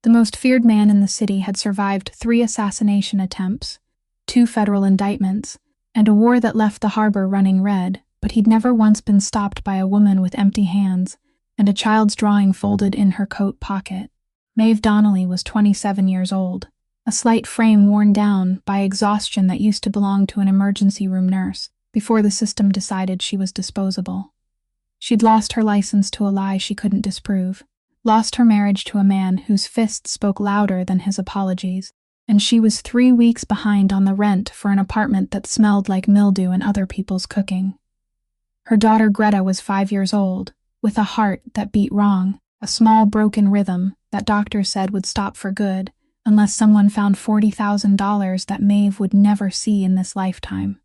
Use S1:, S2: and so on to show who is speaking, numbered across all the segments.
S1: The most feared man in the city had survived 3 assassination attempts, 2 federal indictments, and a war that left the harbor running red, but he'd never once been stopped by a woman with empty hands and a child's drawing folded in her coat pocket. Maeve Donnelly was 27 years old, a slight frame worn down by exhaustion that used to belong to an emergency room nurse before the system decided she was disposable. She'd lost her license to a lie she couldn't disprove, lost her marriage to a man whose fists spoke louder than his apologies, and she was 3 weeks behind on the rent for an apartment that smelled like mildew and other people's cooking. Her daughter Greta was 5 years old, with a heart that beat wrong, a small broken rhythm that doctors said would stop for good unless someone found $40,000 that Maeve would never see in this lifetime.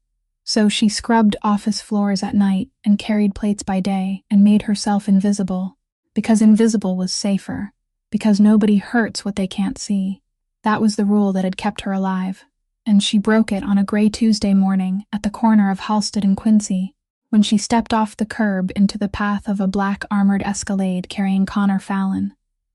S1: So she scrubbed office floors at night and carried plates by day and made herself invisible, because invisible was safer, because nobody hurts what they can't see. That was the rule that had kept her alive, and she broke it on a gray Tuesday morning at the corner of Halsted and Quincy, when she stepped off the curb into the path of a black armored Escalade carrying Connor Fallon,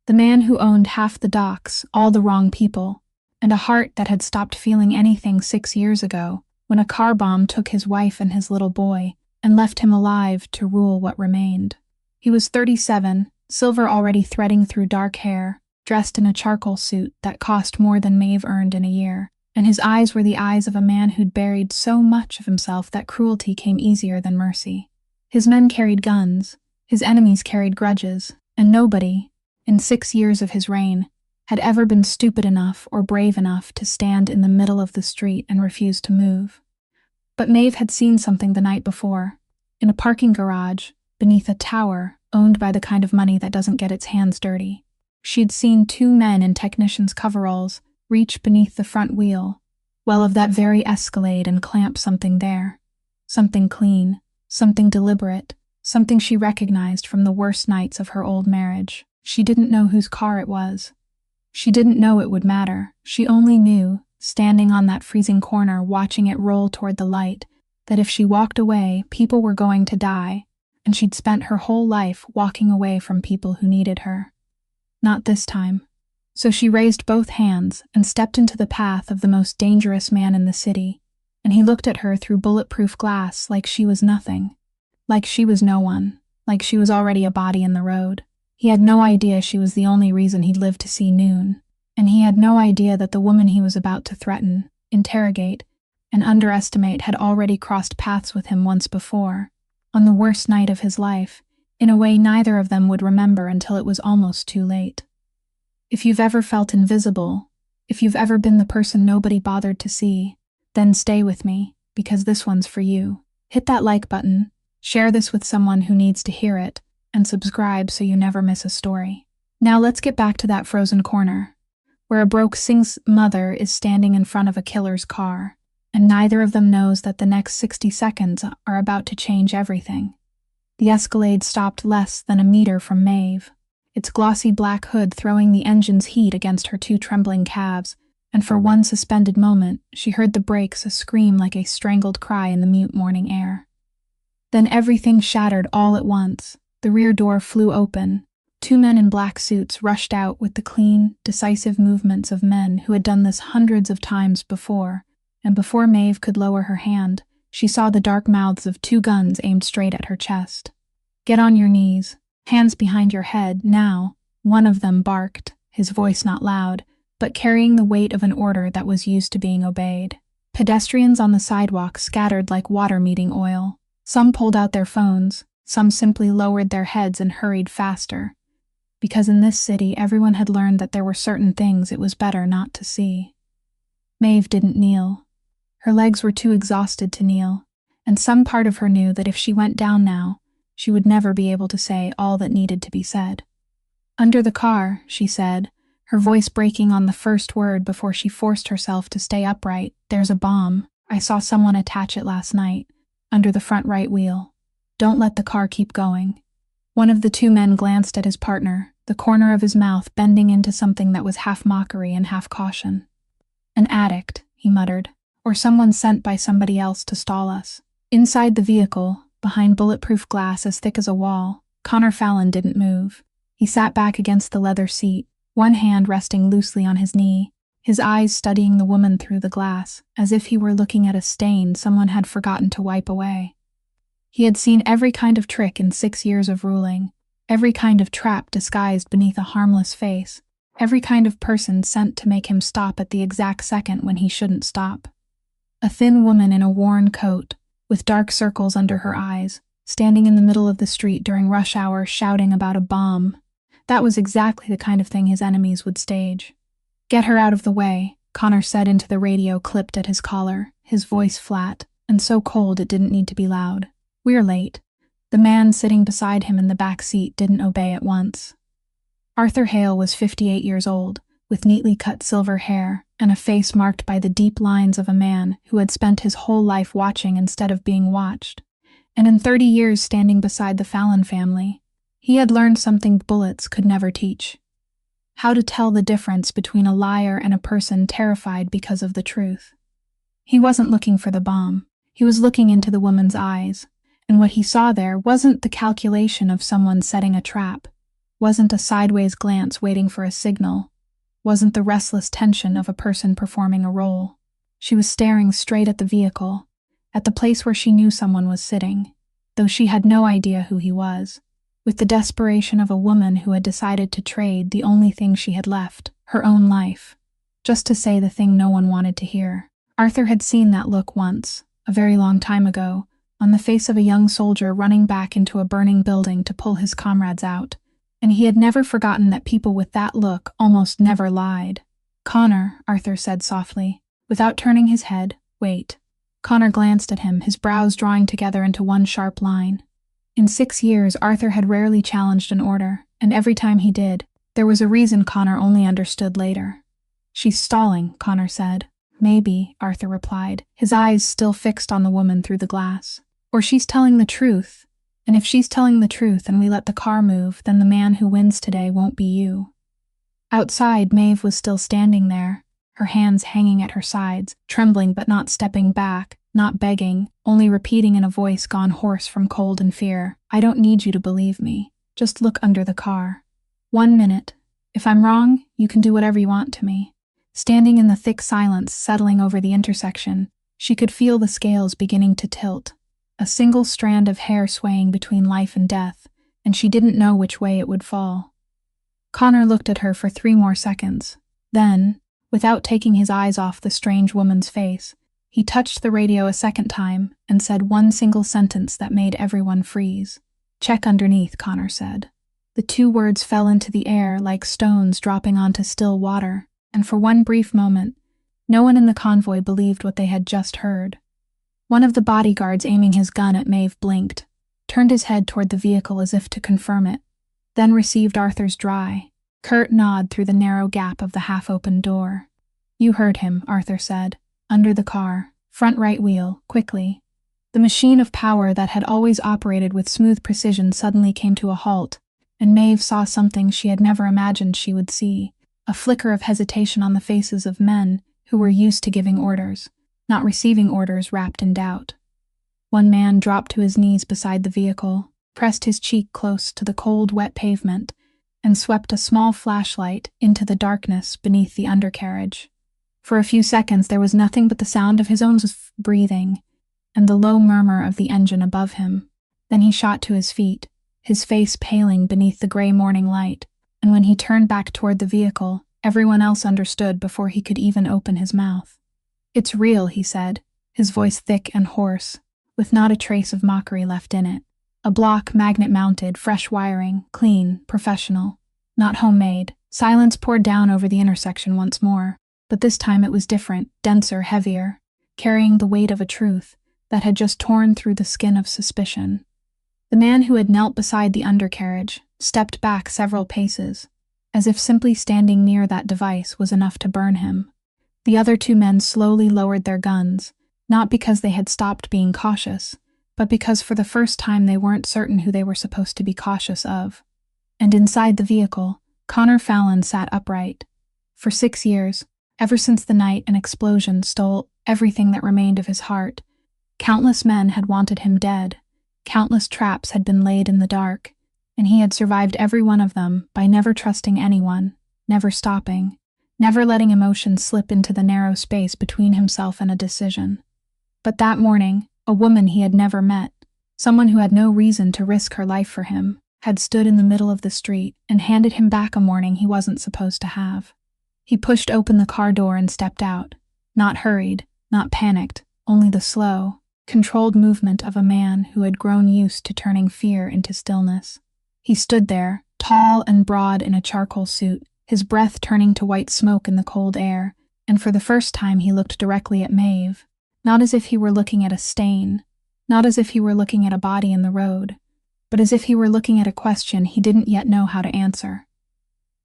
S1: the man who owned half the docks, all the wrong people, and a heart that had stopped feeling anything 6 years ago, when a car bomb took his wife and his little boy and left him alive to rule what remained. He was 37, silver already threading through dark hair, dressed in a charcoal suit that cost more than Maeve earned in a year, and his eyes were the eyes of a man who'd buried so much of himself that cruelty came easier than mercy. His men carried guns, his enemies carried grudges, and nobody, in 6 years of his reign, had ever been stupid enough or brave enough to stand in the middle of the street and refuse to move. But Maeve had seen something the night before, in a parking garage, beneath a tower owned by the kind of money that doesn't get its hands dirty. She'd seen 2 men in technicians' coveralls reach beneath the front wheel, of that very Escalade, and clamp something there. Something clean, something deliberate, something she recognized from the worst nights of her old marriage. She didn't know whose car it was. She didn't know it would matter. She only knew, standing on that freezing corner watching it roll toward the light, that if she walked away, people were going to die, and she'd spent her whole life walking away from people who needed her. Not this time. So she raised both hands and stepped into the path of the most dangerous man in the city, and he looked at her through bulletproof glass like she was nothing, like she was no one, like she was already a body in the road. He had no idea she was the only reason he'd lived to see noon, and he had no idea that the woman he was about to threaten, interrogate, and underestimate had already crossed paths with him once before, on the worst night of his life, in a way neither of them would remember until it was almost too late. If you've ever felt invisible, if you've ever been the person nobody bothered to see, then stay with me, because this one's for you. Hit that like button, share this with someone who needs to hear it, and subscribe so you never miss a story. Now let's get back to that frozen corner, where a broke Singh's mother is standing in front of a killer's car, and neither of them knows that the next 60 seconds are about to change everything. The Escalade stopped less than a meter from Maeve, its glossy black hood throwing the engine's heat against her 2 trembling calves, and for one suspended moment, she heard the brakes scream like a strangled cry in the mute morning air. Then everything shattered all at once. The rear door flew open. 2 men in black suits rushed out with the clean, decisive movements of men who had done this hundreds of times before, and before Maeve could lower her hand, she saw the dark mouths of 2 guns aimed straight at her chest. "Get on your knees. Hands behind your head, now," one of them barked, his voice not loud, but carrying the weight of an order that was used to being obeyed. Pedestrians on the sidewalk scattered like water meeting oil. Some pulled out their phones, some simply lowered their heads and hurried faster, because in this city everyone had learned that there were certain things it was better not to see. Maeve didn't kneel. Her legs were too exhausted to kneel, and some part of her knew that if she went down now, she would never be able to say all that needed to be said. "Under the car," she said, her voice breaking on the first word before she forced herself to stay upright. "There's a bomb. I saw someone attach it last night, under the front right wheel. Don't let the car keep going." One of the 2 men glanced at his partner, the corner of his mouth bending into something that was half mockery and half caution. "An addict," he muttered, "or someone sent by somebody else to stall us." Inside the vehicle, behind bulletproof glass as thick as a wall, Connor Fallon didn't move. He sat back against the leather seat, one hand resting loosely on his knee, his eyes studying the woman through the glass, as if he were looking at a stain someone had forgotten to wipe away. He had seen every kind of trick in 6 years of ruling, every kind of trap disguised beneath a harmless face, every kind of person sent to make him stop at the exact second when he shouldn't stop. A thin woman in a worn coat, with dark circles under her eyes, standing in the middle of the street during rush hour shouting about a bomb. That was exactly the kind of thing his enemies would stage. "Get her out of the way," Connor said into the radio clipped at his collar, his voice flat, and so cold it didn't need to be loud. "We're late." The man sitting beside him in the back seat didn't obey at once. Arthur Hale was 58 years old, with neatly cut silver hair and a face marked by the deep lines of a man who had spent his whole life watching instead of being watched. And in 30 years standing beside the Fallon family, he had learned something bullets could never teach: how to tell the difference between a liar and a person terrified because of the truth. He wasn't looking for the bomb. He was looking into the woman's eyes, and what he saw there wasn't the calculation of someone setting a trap, wasn't a sideways glance waiting for a signal, wasn't the restless tension of a person performing a role. She was staring straight at the vehicle, at the place where she knew someone was sitting, though she had no idea who he was, with the desperation of a woman who had decided to trade the only thing she had left, her own life, just to say the thing no one wanted to hear. Arthur had seen that look once, a very long time ago, on the face of a young soldier running back into a burning building to pull his comrades out, and he had never forgotten that people with that look almost never lied. "Connor," Arthur said softly, without turning his head. "Wait." Connor glanced at him, his brows drawing together into one sharp line. In 6 years, Arthur had rarely challenged an order, and every time he did, there was a reason Connor only understood later. "She's stalling," Connor said. "Maybe," Arthur replied, his eyes still fixed on the woman through the glass. "Or she's telling the truth. And if she's telling the truth and we let the car move, then the man who wins today won't be you." Outside, Maeve was still standing there, her hands hanging at her sides, trembling but not stepping back, not begging, only repeating in a voice gone hoarse from cold and fear, "I don't need you to believe me. Just look under the car. 1 minute. If I'm wrong, you can do whatever you want to me." Standing in the thick silence settling over the intersection, she could feel the scales beginning to tilt, a single strand of hair swaying between life and death, and she didn't know which way it would fall. Connor looked at her for 3 more seconds. Then, without taking his eyes off the strange woman's face, he touched the radio a second time and said one single sentence that made everyone freeze. "Check underneath," Connor said. The 2 words fell into the air like stones dropping onto still water, and for one brief moment, no one in the convoy believed what they had just heard. One of the bodyguards aiming his gun at Maeve blinked, turned his head toward the vehicle as if to confirm it, then received Arthur's dry, curt nod through the narrow gap of the half-opened door. "You heard him," Arthur said. "Under the car, front right wheel, quickly." The machine of power that had always operated with smooth precision suddenly came to a halt, and Maeve saw something she had never imagined she would see, a flicker of hesitation on the faces of men who were used to giving orders, not receiving orders wrapped in doubt. One man dropped to his knees beside the vehicle, pressed his cheek close to the cold, wet pavement, and swept a small flashlight into the darkness beneath the undercarriage. For a few seconds there was nothing but the sound of his own breathing and the low murmur of the engine above him. Then he shot to his feet, his face paling beneath the gray morning light, and when he turned back toward the vehicle, everyone else understood before he could even open his mouth. "It's real," he said, his voice thick and hoarse, with not a trace of mockery left in it. A block, magnet-mounted, fresh wiring, clean, professional, not homemade. Silence poured down over the intersection once more, but this time it was different, denser, heavier, carrying the weight of a truth that had just torn through the skin of suspicion. The man who had knelt beside the undercarriage stepped back several paces, as if simply standing near that device was enough to burn him. The other 2 men slowly lowered their guns, not because they had stopped being cautious, but because for the first time they weren't certain who they were supposed to be cautious of. And inside the vehicle, Connor Fallon sat upright. For 6 years, ever since the night an explosion stole everything that remained of his heart, countless men had wanted him dead, countless traps had been laid in the dark, and he had survived every one of them by never trusting anyone, never stopping, never letting emotion slip into the narrow space between himself and a decision. But that morning, a woman he had never met, someone who had no reason to risk her life for him, had stood in the middle of the street and handed him back a morning he wasn't supposed to have. He pushed open the car door and stepped out, not hurried, not panicked, only the slow, controlled movement of a man who had grown used to turning fear into stillness. He stood there, tall and broad in a charcoal suit, his breath turning to white smoke in the cold air, and for the first time he looked directly at Maeve, not as if he were looking at a stain, not as if he were looking at a body in the road, but as if he were looking at a question he didn't yet know how to answer.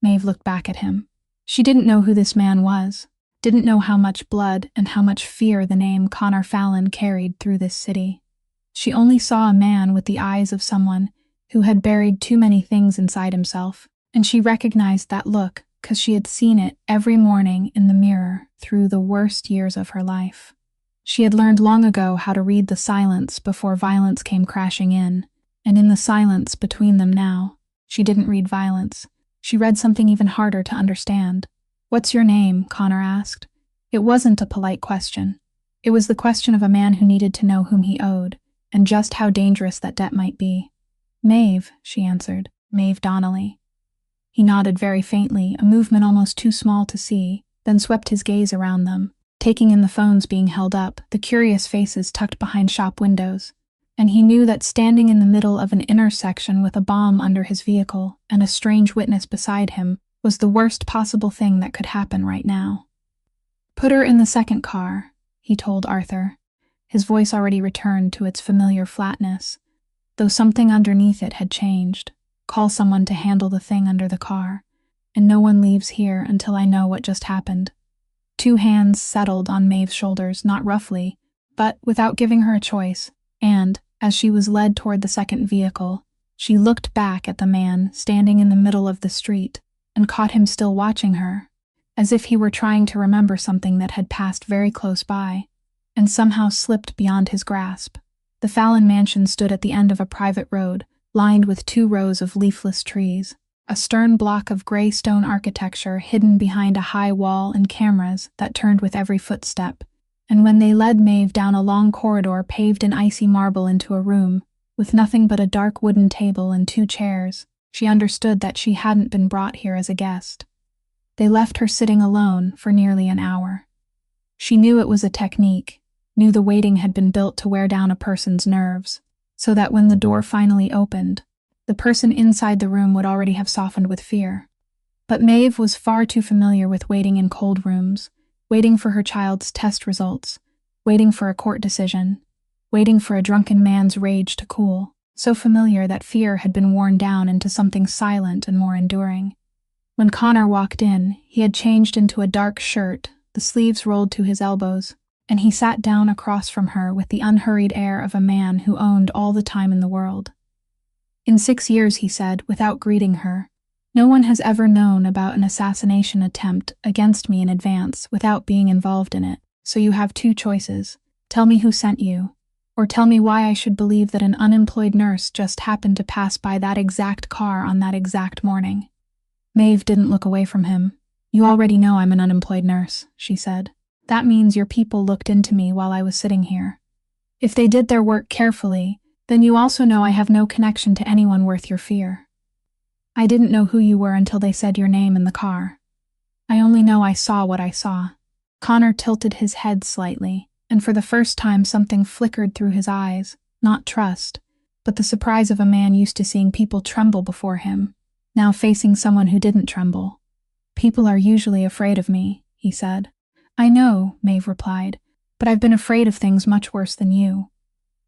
S1: Maeve looked back at him. She didn't know who this man was, didn't know how much blood and how much fear the name Connor Fallon carried through this city. She only saw a man with the eyes of someone who had buried too many things inside himself, and she recognized that look because she had seen it every morning in the mirror through the worst years of her life. She had learned long ago how to read the silence before violence came crashing in, and in the silence between them now, she didn't read violence. She read something even harder to understand. "What's your name?" Connor asked. It wasn't a polite question. It was the question of a man who needed to know whom he owed, and just how dangerous that debt might be. "Maeve," she answered. "Maeve Donnelly." He nodded very faintly, a movement almost too small to see, then swept his gaze around them, taking in the phones being held up, the curious faces tucked behind shop windows. And he knew that standing in the middle of an intersection with a bomb under his vehicle and a strange witness beside him was the worst possible thing that could happen right now. "Put her in the second car," he told Arthur. His voice already returned to its familiar flatness, though something underneath it had changed. "Call someone to handle the thing under the car, and no one leaves here until I know what just happened." 2 hands settled on Maeve's shoulders, not roughly, but without giving her a choice, and, as she was led toward the second vehicle, she looked back at the man standing in the middle of the street and caught him still watching her, as if he were trying to remember something that had passed very close by and somehow slipped beyond his grasp. The Fallon mansion stood at the end of a private road, lined with 2 rows of leafless trees, a stern block of gray stone architecture hidden behind a high wall and cameras that turned with every footstep. And when they led Maeve down a long corridor paved in icy marble into a room, with nothing but a dark wooden table and 2 chairs, she understood that she hadn't been brought here as a guest. They left her sitting alone for nearly an hour. She knew it was a technique, knew the waiting had been built to wear down a person's nerves, so that when the door finally opened, the person inside the room would already have softened with fear. But Maeve was far too familiar with waiting in cold rooms, waiting for her child's test results, waiting for a court decision, waiting for a drunken man's rage to cool, so familiar that fear had been worn down into something silent and more enduring. When Connor walked in, he had changed into a dark shirt, the sleeves rolled to his elbows, and he sat down across from her with the unhurried air of a man who owned all the time in the world. "In 6 years," he said, without greeting her, "no one has ever known about an assassination attempt against me in advance without being involved in it, so you have 2 choices. Tell me who sent you, or tell me why I should believe that an unemployed nurse just happened to pass by that exact car on that exact morning." Maeve didn't look away from him. "You already know I'm an unemployed nurse," she said. "That means your people looked into me while I was sitting here. If they did their work carefully, then you also know I have no connection to anyone worth your fear. I didn't know who you were until they said your name in the car. I only know I saw what I saw." Connor tilted his head slightly, and for the first time something flickered through his eyes, not trust, but the surprise of a man used to seeing people tremble before him, now facing someone who didn't tremble. "People are usually afraid of me," he said. "I know," Maeve replied, "but I've been afraid of things much worse than you.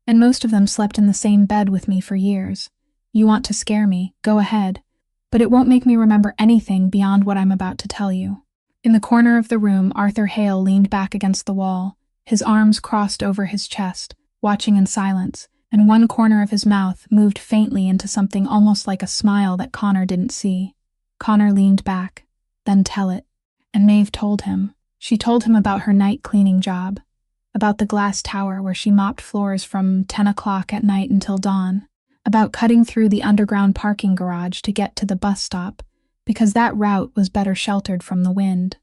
S1: And most of them slept in the same bed with me for years. You want to scare me, go ahead, but it won't make me remember anything beyond what I'm about to tell you." In the corner of the room, Arthur Hale leaned back against the wall, his arms crossed over his chest, watching in silence, and one corner of his mouth moved faintly into something almost like a smile that Connor didn't see. Connor leaned back. "Then tell it." And Maeve told him. She told him about her night cleaning job, about the glass tower where she mopped floors from 10 o'clock at night until dawn, about cutting through the underground parking garage to get to the bus stop, because that route was better sheltered from the wind.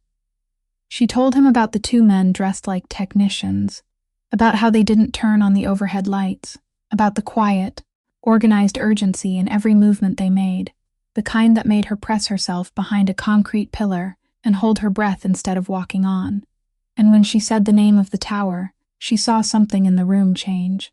S1: She told him about the two men dressed like technicians, about how they didn't turn on the overhead lights, about the quiet, organized urgency in every movement they made, the kind that made her press herself behind a concrete pillar and hold her breath instead of walking on. And when she said the name of the tower, she saw something in the room change.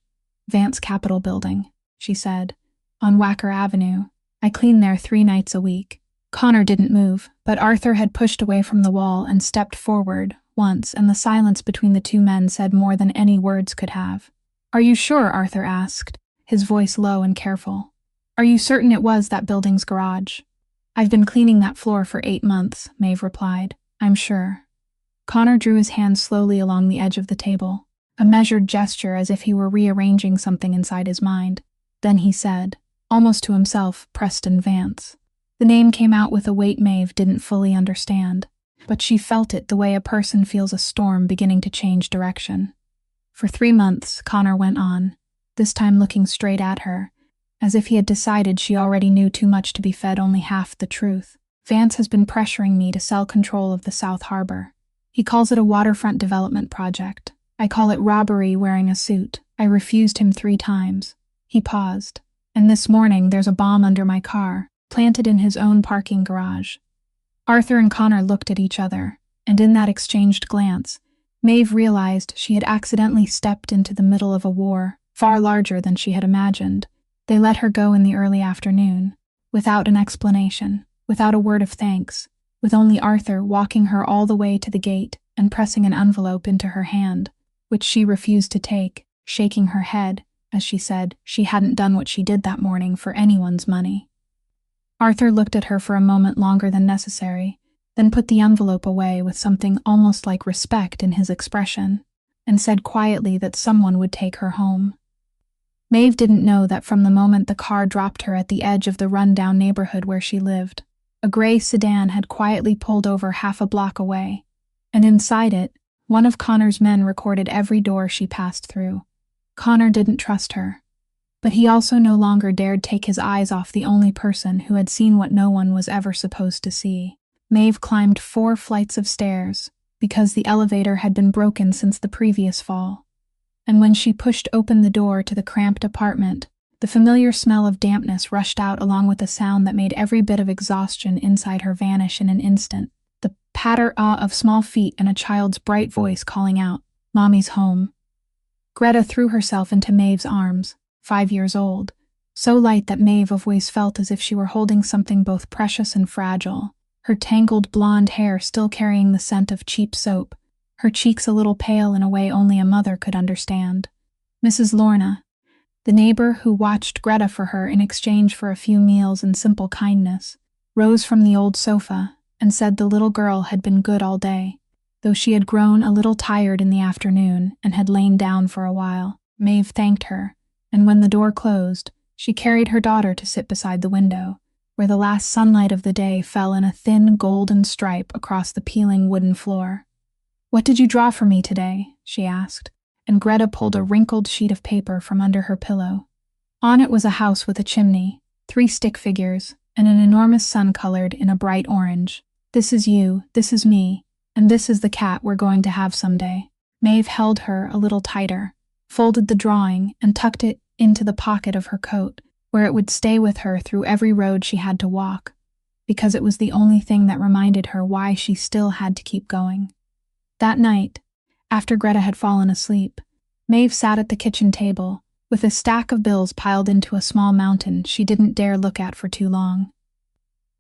S1: "Vance Capitol Building," she said, "on Wacker Avenue. I clean there 3 nights a week." Connor didn't move, but Arthur had pushed away from the wall and stepped forward once, and the silence between the two men said more than any words could have. "Are you sure?" Arthur asked, his voice low and careful. "Are you certain it was that building's garage?" "I've been cleaning that floor for 8 months, Maeve replied. "I'm sure." Connor drew his hand slowly along the edge of the table, a measured gesture as if he were rearranging something inside his mind. Then he said, almost to himself, "Preston Vance." The name came out with a weight Maeve didn't fully understand, but she felt it the way a person feels a storm beginning to change direction. "For 3 months, Connor went on, this time looking straight at her, as if he had decided she already knew too much to be fed only half the truth. "Vance has been pressuring me to sell control of the South Harbor. He calls it a waterfront development project. I call it robbery wearing a suit. I refused him 3 times. He paused. "And this morning there's a bomb under my car, planted in his own parking garage." Arthur and Connor looked at each other, and in that exchanged glance, Maeve realized she had accidentally stepped into the middle of a war, far larger than she had imagined. They let her go in the early afternoon, without an explanation, without a word of thanks, with only Arthur walking her all the way to the gate and pressing an envelope into her hand, which she refused to take, shaking her head, as she said she hadn't done what she did that morning for anyone's money. Arthur looked at her for a moment longer than necessary, then put the envelope away with something almost like respect in his expression, and said quietly that someone would take her home. Maeve didn't know that from the moment the car dropped her at the edge of the run-down neighborhood where she lived, a gray sedan had quietly pulled over half a block away, and inside it, one of Connor's men recorded every door she passed through. Connor didn't trust her, but he also no longer dared take his eyes off the only person who had seen what no one was ever supposed to see. Maeve climbed 4 flights of stairs, because the elevator had been broken since the previous fall. And when she pushed open the door to the cramped apartment, the familiar smell of dampness rushed out along with a sound that made every bit of exhaustion inside her vanish in an instant. The patter-ah of small feet and a child's bright voice calling out, "Mommy's home." Greta threw herself into Maeve's arms, 5 years old, so light that Maeve always felt as if she were holding something both precious and fragile, her tangled blonde hair still carrying the scent of cheap soap, her cheeks a little pale in a way only a mother could understand. Mrs. Lorna, the neighbor who watched Greta for her in exchange for a few meals and simple kindness, rose from the old sofa and said the little girl had been good all day, though she had grown a little tired in the afternoon and had lain down for a while. Maeve thanked her, and when the door closed, she carried her daughter to sit beside the window, where the last sunlight of the day fell in a thin golden stripe across the peeling wooden floor. "What did you draw for me today?" she asked, and Greta pulled a wrinkled sheet of paper from under her pillow. On it was a house with a chimney, 3 stick figures, and an enormous sun colored in a bright orange. "This is you, this is me, and this is the cat we're going to have someday." Maeve held her a little tighter, folded the drawing, and tucked it into the pocket of her coat, where it would stay with her through every road she had to walk, because it was the only thing that reminded her why she still had to keep going. That night, after Greta had fallen asleep, Maeve sat at the kitchen table, with a stack of bills piled into a small mountain she didn't dare look at for too long.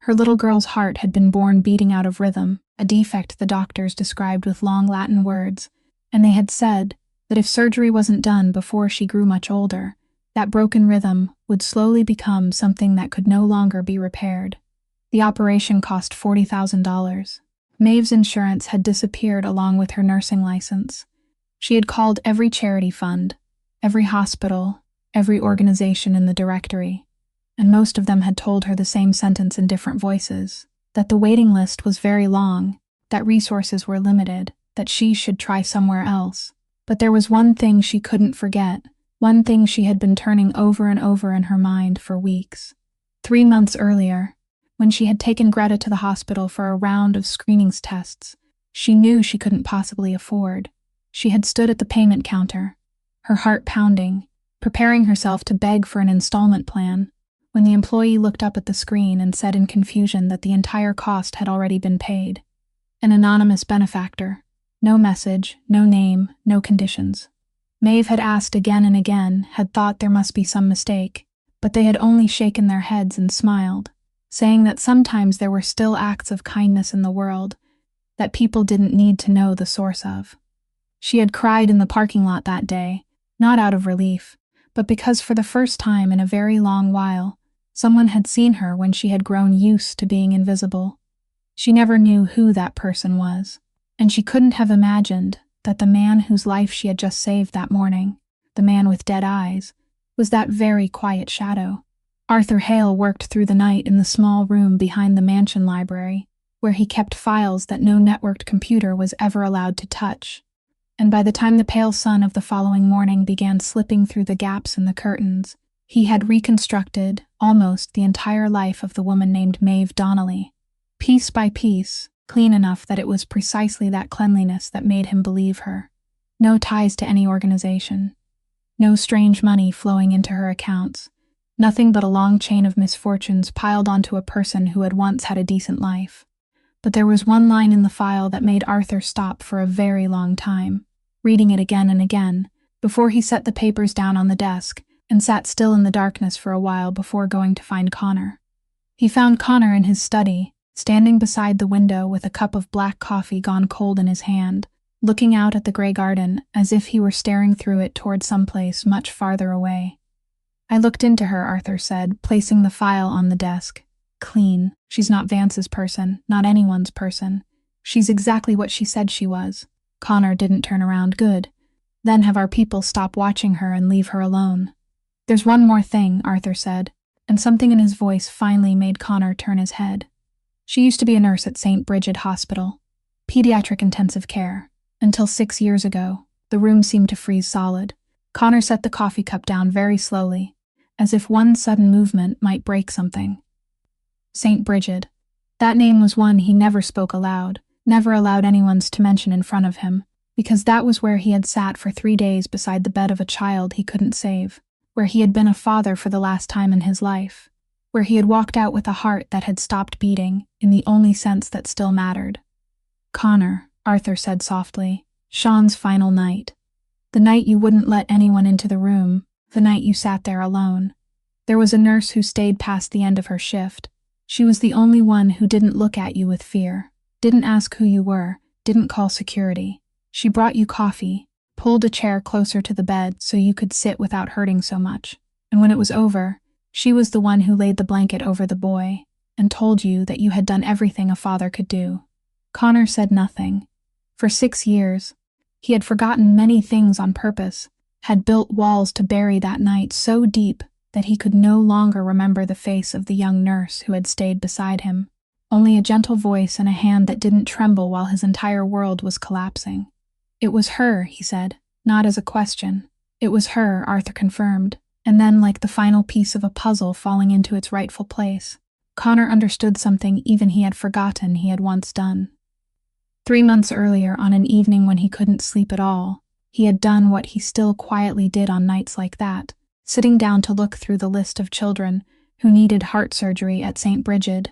S1: Her little girl's heart had been born beating out of rhythm, a defect the doctors described with long Latin words, and they had said that if surgery wasn't done before she grew much older, that broken rhythm would slowly become something that could no longer be repaired. The operation cost $40,000. Maeve's insurance had disappeared along with her nursing license. She had called every charity fund, every hospital, every organization in the directory, and most of them had told her the same sentence in different voices, that the waiting list was very long, that resources were limited, that she should try somewhere else. But there was one thing she couldn't forget, one thing she had been turning over and over in her mind for weeks. 3 months earlier, When she had taken Greta to the hospital for a round of screenings tests she knew she couldn't possibly afford, she had stood at the payment counter, her heart pounding, preparing herself to beg for an installment plan, when the employee looked up at the screen and said in confusion that the entire cost had already been paid. An anonymous benefactor. No message, no name, no conditions. Maeve had asked again and again, had thought there must be some mistake, but they had only shaken their heads and smiled, saying that sometimes there were still acts of kindness in the world that people didn't need to know the source of. She had cried in the parking lot that day, not out of relief, but because for the first time in a very long while, someone had seen her when she had grown used to being invisible. She never knew who that person was, and she couldn't have imagined that the man whose life she had just saved that morning, the man with dead eyes, was that very quiet shadow. Arthur Hale worked through the night in the small room behind the mansion library, where he kept files that no networked computer was ever allowed to touch. And by the time the pale sun of the following morning began slipping through the gaps in the curtains, he had reconstructed, almost, the entire life of the woman named Maeve Donnelly, piece by piece, clean enough that it was precisely that cleanliness that made him believe her. No ties to any organization. No strange money flowing into her accounts. Nothing but a long chain of misfortunes piled onto a person who had once had a decent life. But there was one line in the file that made Arthur stop for a very long time, reading it again and again, before he set the papers down on the desk and sat still in the darkness for a while before going to find Connor. He found Connor in his study, standing beside the window with a cup of black coffee gone cold in his hand, looking out at the gray garden as if he were staring through it toward someplace much farther away. "I looked into her," Arthur said, placing the file on the desk. "Clean. She's not Vance's person, not anyone's person. She's exactly what she said she was." Connor didn't turn around. "Good. Then have our people stop watching her and leave her alone." "There's one more thing," Arthur said, and something in his voice finally made Connor turn his head. "She used to be a nurse at St. Bridget Hospital, pediatric intensive care. Until 6 years ago, the room seemed to freeze solid." Connor set the coffee cup down very slowly, as if one sudden movement might break something. St. Bridget. That name was one he never spoke aloud, never allowed anyone to mention in front of him, because that was where he had sat for 3 days beside the bed of a child he couldn't save, where he had been a father for the last time in his life, where he had walked out with a heart that had stopped beating in the only sense that still mattered. "Connor," Arthur said softly, "Sean's final night. The night you wouldn't let anyone into the room, the night you sat there alone. There was a nurse who stayed past the end of her shift. She was the only one who didn't look at you with fear, didn't ask who you were, didn't call security. She brought you coffee, pulled a chair closer to the bed so you could sit without hurting so much, and when it was over, she was the one who laid the blanket over the boy and told you that you had done everything a father could do." Connor said nothing. For 6 years, he had forgotten many things on purpose, had built walls to bury that night so deep that he could no longer remember the face of the young nurse who had stayed beside him, only a gentle voice and a hand that didn't tremble while his entire world was collapsing. "It was her," he said, not as a question. "It was her," Arthur confirmed, and then, like the final piece of a puzzle falling into its rightful place, Connor understood something even he had forgotten he had once done. 3 months earlier, on an evening when he couldn't sleep at all, he had done what he still quietly did on nights like that, sitting down to look through the list of children who needed heart surgery at St. Bridget,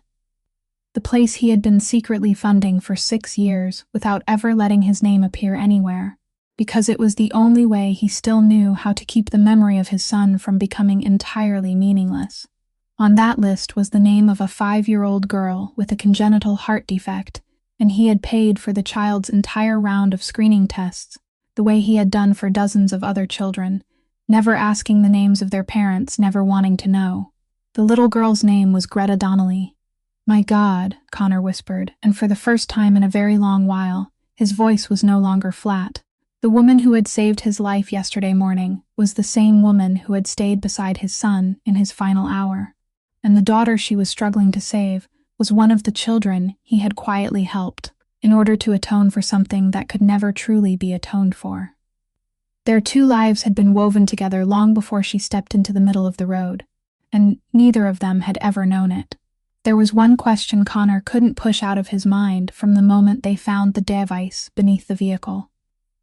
S1: the place he had been secretly funding for 6 years without ever letting his name appear anywhere, because it was the only way he still knew how to keep the memory of his son from becoming entirely meaningless. On that list was the name of a 5-year-old girl with a congenital heart defect, and he had paid for the child's entire round of screening tests, the way he had done for dozens of other children, never asking the names of their parents, never wanting to know. The little girl's name was Greta Donnelly. "My God," Connor whispered, and for the first time in a very long while, his voice was no longer flat. The woman who had saved his life yesterday morning was the same woman who had stayed beside his son in his final hour, and the daughter she was struggling to save was one of the children he had quietly helped in order to atone for something that could never truly be atoned for. Their 2 lives had been woven together long before she stepped into the middle of the road, and neither of them had ever known it. There was one question Connor couldn't push out of his mind from the moment they found the device beneath the vehicle.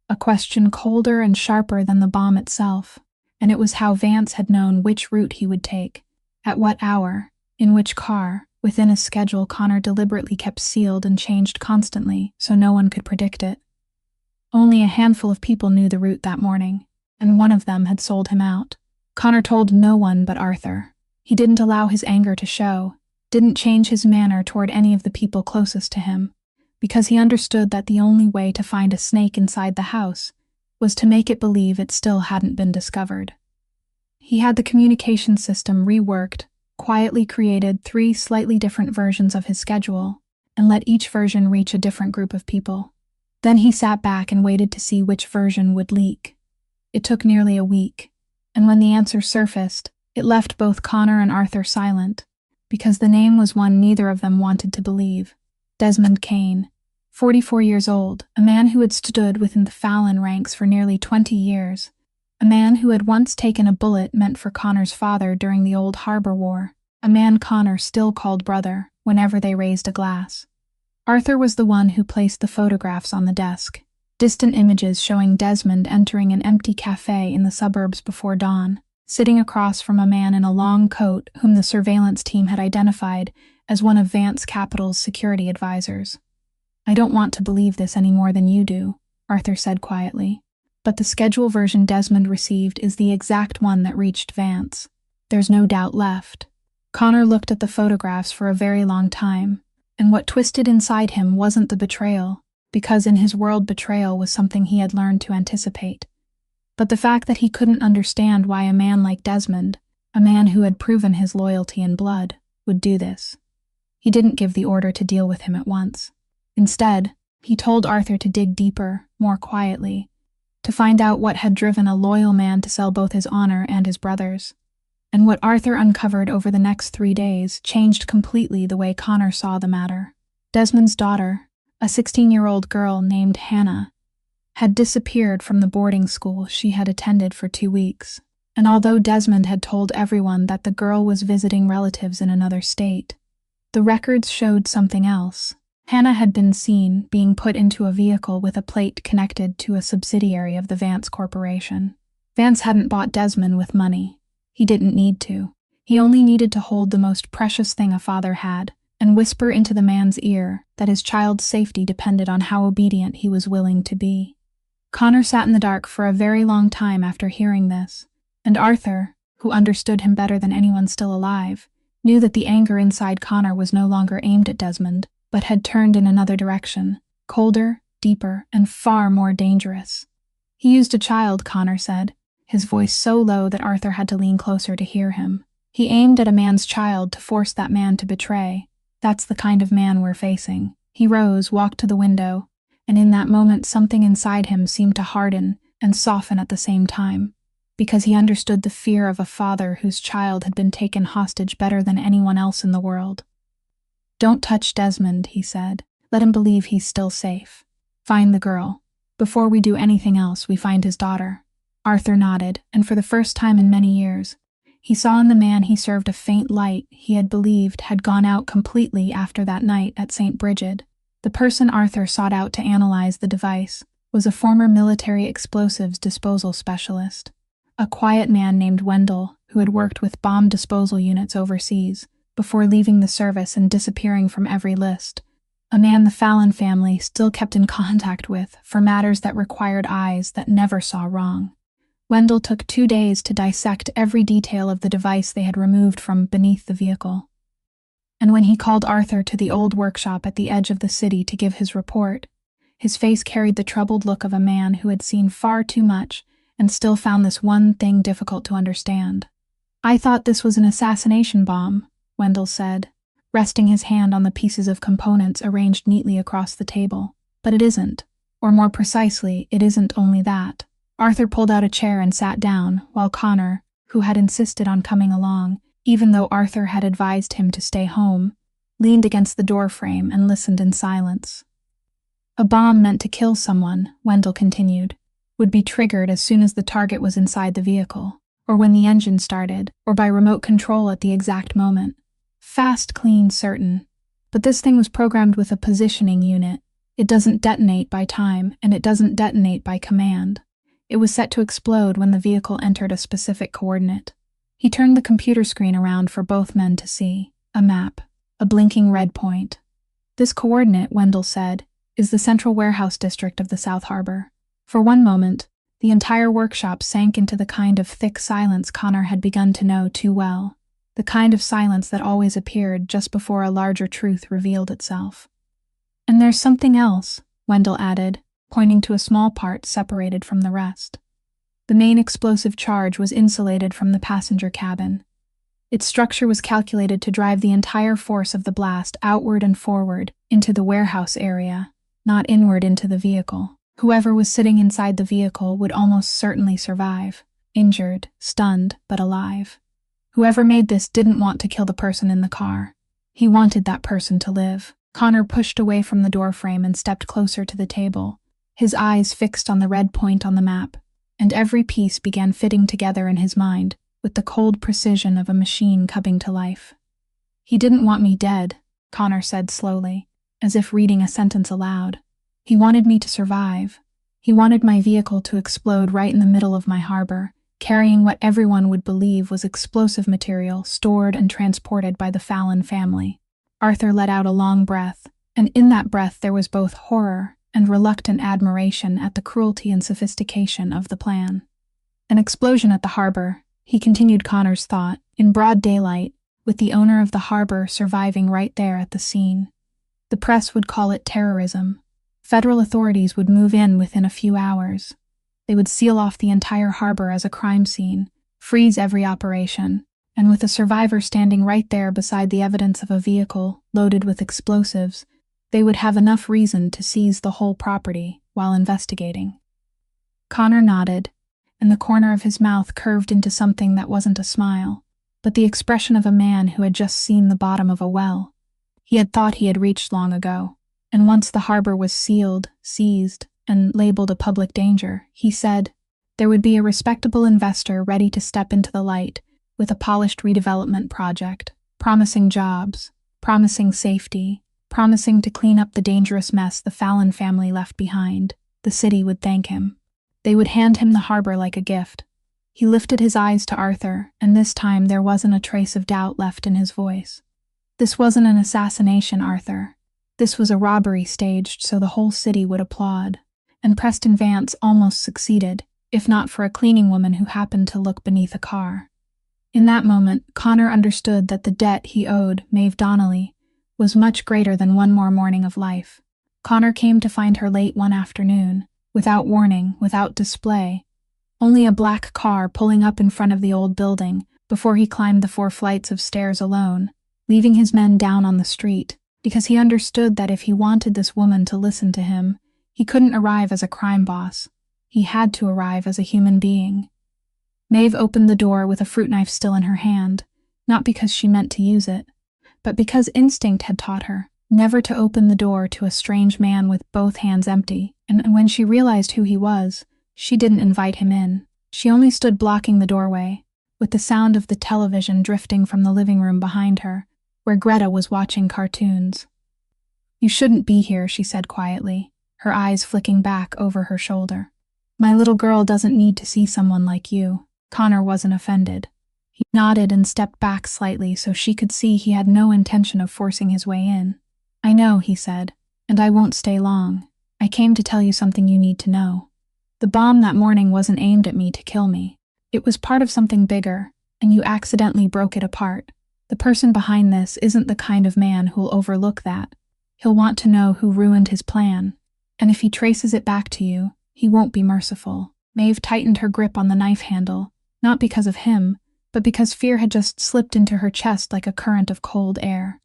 S1: A question colder and sharper than the bomb itself, and it was how Vance had known which route he would take, at what hour, in which car, within a schedule Connor deliberately kept sealed and changed constantly so no one could predict it. Only a handful of people knew the route that morning, and one of them had sold him out. Connor told no one but Arthur. He didn't allow his anger to show, didn't change his manner toward any of the people closest to him, because he understood that the only way to find a snake inside the house was to make it believe it still hadn't been discovered. He had the communication system reworked, quietly created 3 slightly different versions of his schedule, and let each version reach a different group of people. Then he sat back and waited to see which version would leak. It took nearly a week, and when the answer surfaced, it left both Connor and Arthur silent, because the name was one neither of them wanted to believe. Desmond Kane, 44 years old, a man who had stood within the Fallon ranks for nearly 20 years, a man who had once taken a bullet meant for Connor's father during the Old Harbor War, a man Connor still called brother whenever they raised a glass. Arthur was the one who placed the photographs on the desk, distant images showing Desmond entering an empty cafe in the suburbs before dawn, sitting across from a man in a long coat whom the surveillance team had identified as one of Vance Capital's security advisors. "I don't want to believe this any more than you do," Arthur said quietly, "but the schedule version Desmond received is the exact one that reached Vance. There's no doubt left." Connor looked at the photographs for a very long time, and what twisted inside him wasn't the betrayal, because in his world betrayal was something he had learned to anticipate, but the fact that he couldn't understand why a man like Desmond, a man who had proven his loyalty in blood, would do this. He didn't give the order to deal with him at once. Instead, he told Arthur to dig deeper, more quietly, to find out what had driven a loyal man to sell both his honor and his brother's. And what Arthur uncovered over the next 3 days changed completely the way Connor saw the matter. Desmond's daughter, a 16-year-old girl named Hannah, had disappeared from the boarding school she had attended for 2 weeks, and although Desmond had told everyone that the girl was visiting relatives in another state, the records showed something else. Hannah had been seen being put into a vehicle with a plate connected to a subsidiary of the Vance Corporation. Vance hadn't bought Desmond with money. He didn't need to. He only needed to hold the most precious thing a father had and whisper into the man's ear that his child's safety depended on how obedient he was willing to be. Connor sat in the dark for a very long time after hearing this, and Arthur, who understood him better than anyone still alive, knew that the anger inside Connor was no longer aimed at Desmond, but had turned in another direction, colder, deeper, and far more dangerous. "He used a child," Connor said, his voice so low that Arthur had to lean closer to hear him. "He aimed at a man's child to force that man to betray. That's the kind of man we're facing." He rose, walked to the window, and in that moment something inside him seemed to harden and soften at the same time, because he understood the fear of a father whose child had been taken hostage better than anyone else in the world. "Don't touch Desmond," he said. "Let him believe he's still safe. Find the girl. Before we do anything else, we find his daughter." Arthur nodded, and for the first time in many years, he saw in the man he served a faint light he had believed had gone out completely after that night at St. Bridget. The person Arthur sought out to analyze the device was a former military explosives disposal specialist, a quiet man named Wendell who had worked with bomb disposal units overseas before leaving the service and disappearing from every list, a man the Fallon family still kept in contact with for matters that required eyes that never saw wrong. Wendell took 2 days to dissect every detail of the device they had removed from beneath the vehicle. And when he called Arthur to the old workshop at the edge of the city to give his report, his face carried the troubled look of a man who had seen far too much and still found this one thing difficult to understand. "I thought this was an assassination bomb," Wendell said, resting his hand on the pieces of components arranged neatly across the table. "But it isn't. Or more precisely, it isn't only that." Arthur pulled out a chair and sat down, while Connor, who had insisted on coming along, even though Arthur had advised him to stay home, leaned against the doorframe and listened in silence. "A bomb meant to kill someone," Wendell continued, "would be triggered as soon as the target was inside the vehicle, or when the engine started, or by remote control at the exact moment. Fast, clean, certain. But this thing was programmed with a positioning unit. It doesn't detonate by time, and it doesn't detonate by command. It was set to explode when the vehicle entered a specific coordinate. He turned the computer screen around for both men to see. A map. A blinking red point. This coordinate, Wendell said, is the central warehouse district of the South Harbor. For one moment, the entire workshop sank into the kind of thick silence Connor had begun to know too well. The kind of silence that always appeared just before a larger truth revealed itself. And there's something else, Wendell added, pointing to a small part separated from the rest. The main explosive charge was insulated from the passenger cabin. Its structure was calculated to drive the entire force of the blast outward and forward into the warehouse area, not inward into the vehicle. Whoever was sitting inside the vehicle would almost certainly survive, injured, stunned, but alive. Whoever made this didn't want to kill the person in the car. He wanted that person to live. Connor pushed away from the doorframe and stepped closer to the table, his eyes fixed on the red point on the map, and every piece began fitting together in his mind with the cold precision of a machine coming to life. He didn't want me dead, Connor said slowly, as if reading a sentence aloud. He wanted me to survive. He wanted my vehicle to explode right in the middle of my harbor, carrying what everyone would believe was explosive material stored and transported by the Fallon family. Arthur let out a long breath, and in that breath there was both horror and reluctant admiration at the cruelty and sophistication of the plan. An explosion at the harbor, he continued Connor's thought, in broad daylight, with the owner of the harbor surviving right there at the scene. The press would call it terrorism. Federal authorities would move in within a few hours. They would seal off the entire harbor as a crime scene, freeze every operation, and with a survivor standing right there beside the evidence of a vehicle loaded with explosives, they would have enough reason to seize the whole property while investigating. Connor nodded, and the corner of his mouth curved into something that wasn't a smile, but the expression of a man who had just seen the bottom of a well. He had thought he had reached long ago, and once the harbor was sealed, seized, and labeled a public danger, he said, there would be a respectable investor ready to step into the light with a polished redevelopment project, promising jobs, promising safety, promising to clean up the dangerous mess the Fallon family left behind. The city would thank him. They would hand him the harbor like a gift. He lifted his eyes to Arthur, and this time there wasn't a trace of doubt left in his voice. This wasn't an assassination, Arthur. This was a robbery staged so the whole city would applaud. And Preston Vance almost succeeded, if not for a cleaning woman who happened to look beneath a car. In that moment, Connor understood that the debt he owed Maeve Donnelly was much greater than one more morning of life. Connor came to find her late one afternoon, without warning, without display. Only a black car pulling up in front of the old building before he climbed the 4 flights of stairs alone, leaving his men down on the street, because he understood that if he wanted this woman to listen to him, he couldn't arrive as a crime boss. He had to arrive as a human being. Maeve opened the door with a fruit knife still in her hand, not because she meant to use it, but because instinct had taught her never to open the door to a strange man with both hands empty, and when she realized who he was, she didn't invite him in. She only stood blocking the doorway, with the sound of the television drifting from the living room behind her, where Greta was watching cartoons. "You shouldn't be here," she said quietly, her eyes flicking back over her shoulder. "My little girl doesn't need to see someone like you." Connor wasn't offended. He nodded and stepped back slightly so she could see he had no intention of forcing his way in. "I know," he said, "and I won't stay long. I came to tell you something you need to know. The bomb that morning wasn't aimed at me to kill me. It was part of something bigger, and you accidentally broke it apart. The person behind this isn't the kind of man who'll overlook that. He'll want to know who ruined his plan, and if he traces it back to you, he won't be merciful." Maeve tightened her grip on the knife handle, not because of him, but because fear had just slipped into her chest like a current of cold air.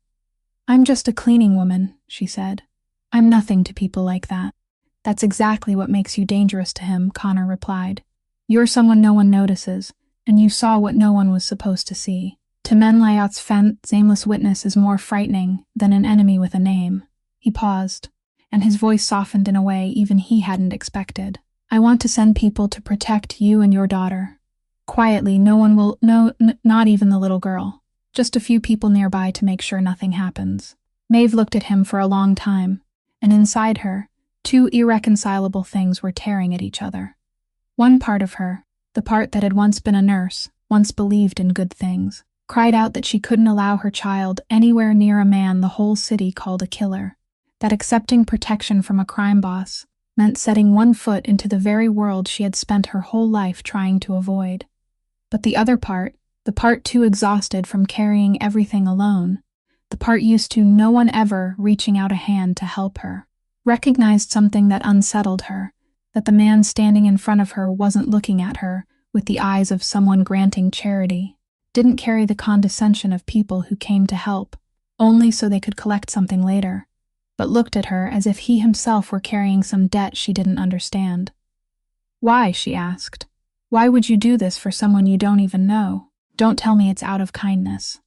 S1: "I'm just a cleaning woman," she said. "I'm nothing to people like that." "That's exactly what makes you dangerous to him," Connor replied. "You're someone no one notices, and you saw what no one was supposed to see. To men Lyot's fence, aimless witness is more frightening than an enemy with a name." He paused, and his voice softened in a way even he hadn't expected. "I want to send people to protect you and your daughter. Quietly, no one will know, not even the little girl. Just a few people nearby to make sure nothing happens. Maeve looked at him for a long time, and inside her, two irreconcilable things were tearing at each other. One part of her, the part that had once been a nurse, once believed in good things, cried out that she couldn't allow her child anywhere near a man the whole city called a killer, that accepting protection from a crime boss meant setting one foot into the very world she had spent her whole life trying to avoid. But the other part, the part too exhausted from carrying everything alone, the part used to no one ever reaching out a hand to help her, recognized something that unsettled her, that the man standing in front of her wasn't looking at her with the eyes of someone granting charity, didn't carry the condescension of people who came to help, only so they could collect something later, but looked at her as if he himself were carrying some debt she didn't understand. "Why?" she asked. "Why would you do this for someone you don't even know? Don't tell me it's out of kindness.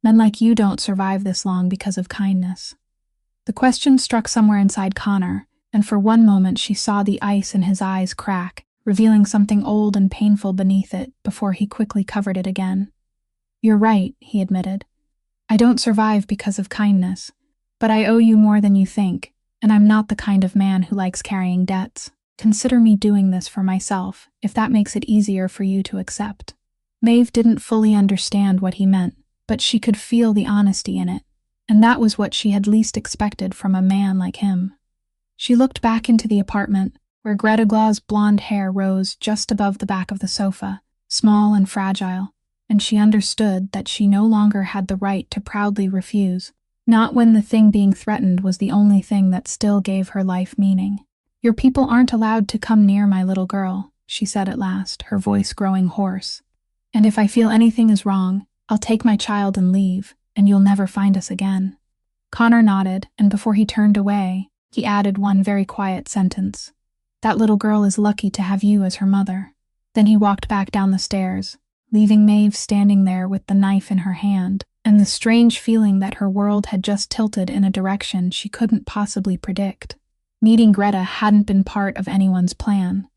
S1: Men like you don't survive this long because of kindness." The question struck somewhere inside Connor, and for one moment she saw the ice in his eyes crack, revealing something old and painful beneath it before he quickly covered it again. "You're right," he admitted. "I don't survive because of kindness, but I owe you more than you think, and I'm not the kind of man who likes carrying debts. Consider me doing this for myself, if that makes it easier for you to accept." Maeve didn't fully understand what he meant, but she could feel the honesty in it, and that was what she had least expected from a man like him. She looked back into the apartment, where Greta Glaw's blonde hair rose just above the back of the sofa, small and fragile, and she understood that she no longer had the right to proudly refuse, not when the thing being threatened was the only thing that still gave her life meaning. "Your people aren't allowed to come near my little girl," she said at last, her voice growing hoarse. "And if I feel anything is wrong, I'll take my child and leave, and you'll never find us again." Connor nodded, and before he turned away, he added one very quiet sentence. "That little girl is lucky to have you as her mother." Then he walked back down the stairs, leaving Maeve standing there with the knife in her hand, and the strange feeling that her world had just tilted in a direction she couldn't possibly predict. Meeting Greta hadn't been part of anyone's plan.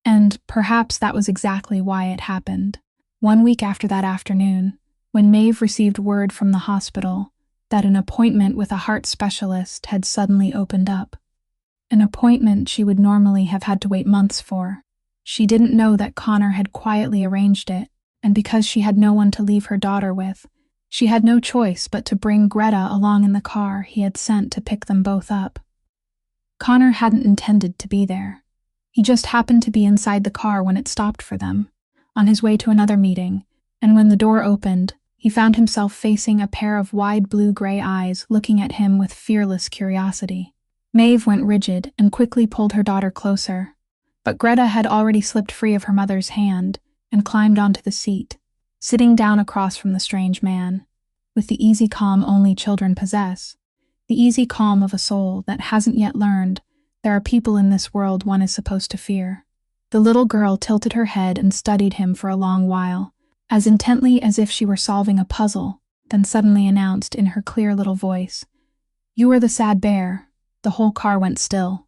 S1: And perhaps that was exactly why it happened. 1 week after that afternoon, when Maeve received word from the hospital that an appointment with a heart specialist had suddenly opened up. An appointment she would normally have had to wait months for. She didn't know that Connor had quietly arranged it, and because she had no one to leave her daughter with, she had no choice but to bring Greta along in the car he had sent to pick them both up. Connor hadn't intended to be there. He just happened to be inside the car when it stopped for them, on his way to another meeting, and when the door opened, he found himself facing a pair of wide blue-gray eyes looking at him with fearless curiosity. Maeve went rigid and quickly pulled her daughter closer, but Greta had already slipped free of her mother's hand and climbed onto the seat, sitting down across from the strange man, with the easy calm only children possess, the easy calm of a soul that hasn't yet learned there are people in this world one is supposed to fear. The little girl tilted her head and studied him for a long while, as intently as if she were solving a puzzle, then suddenly announced in her clear little voice, "You are the sad bear." The whole car went still.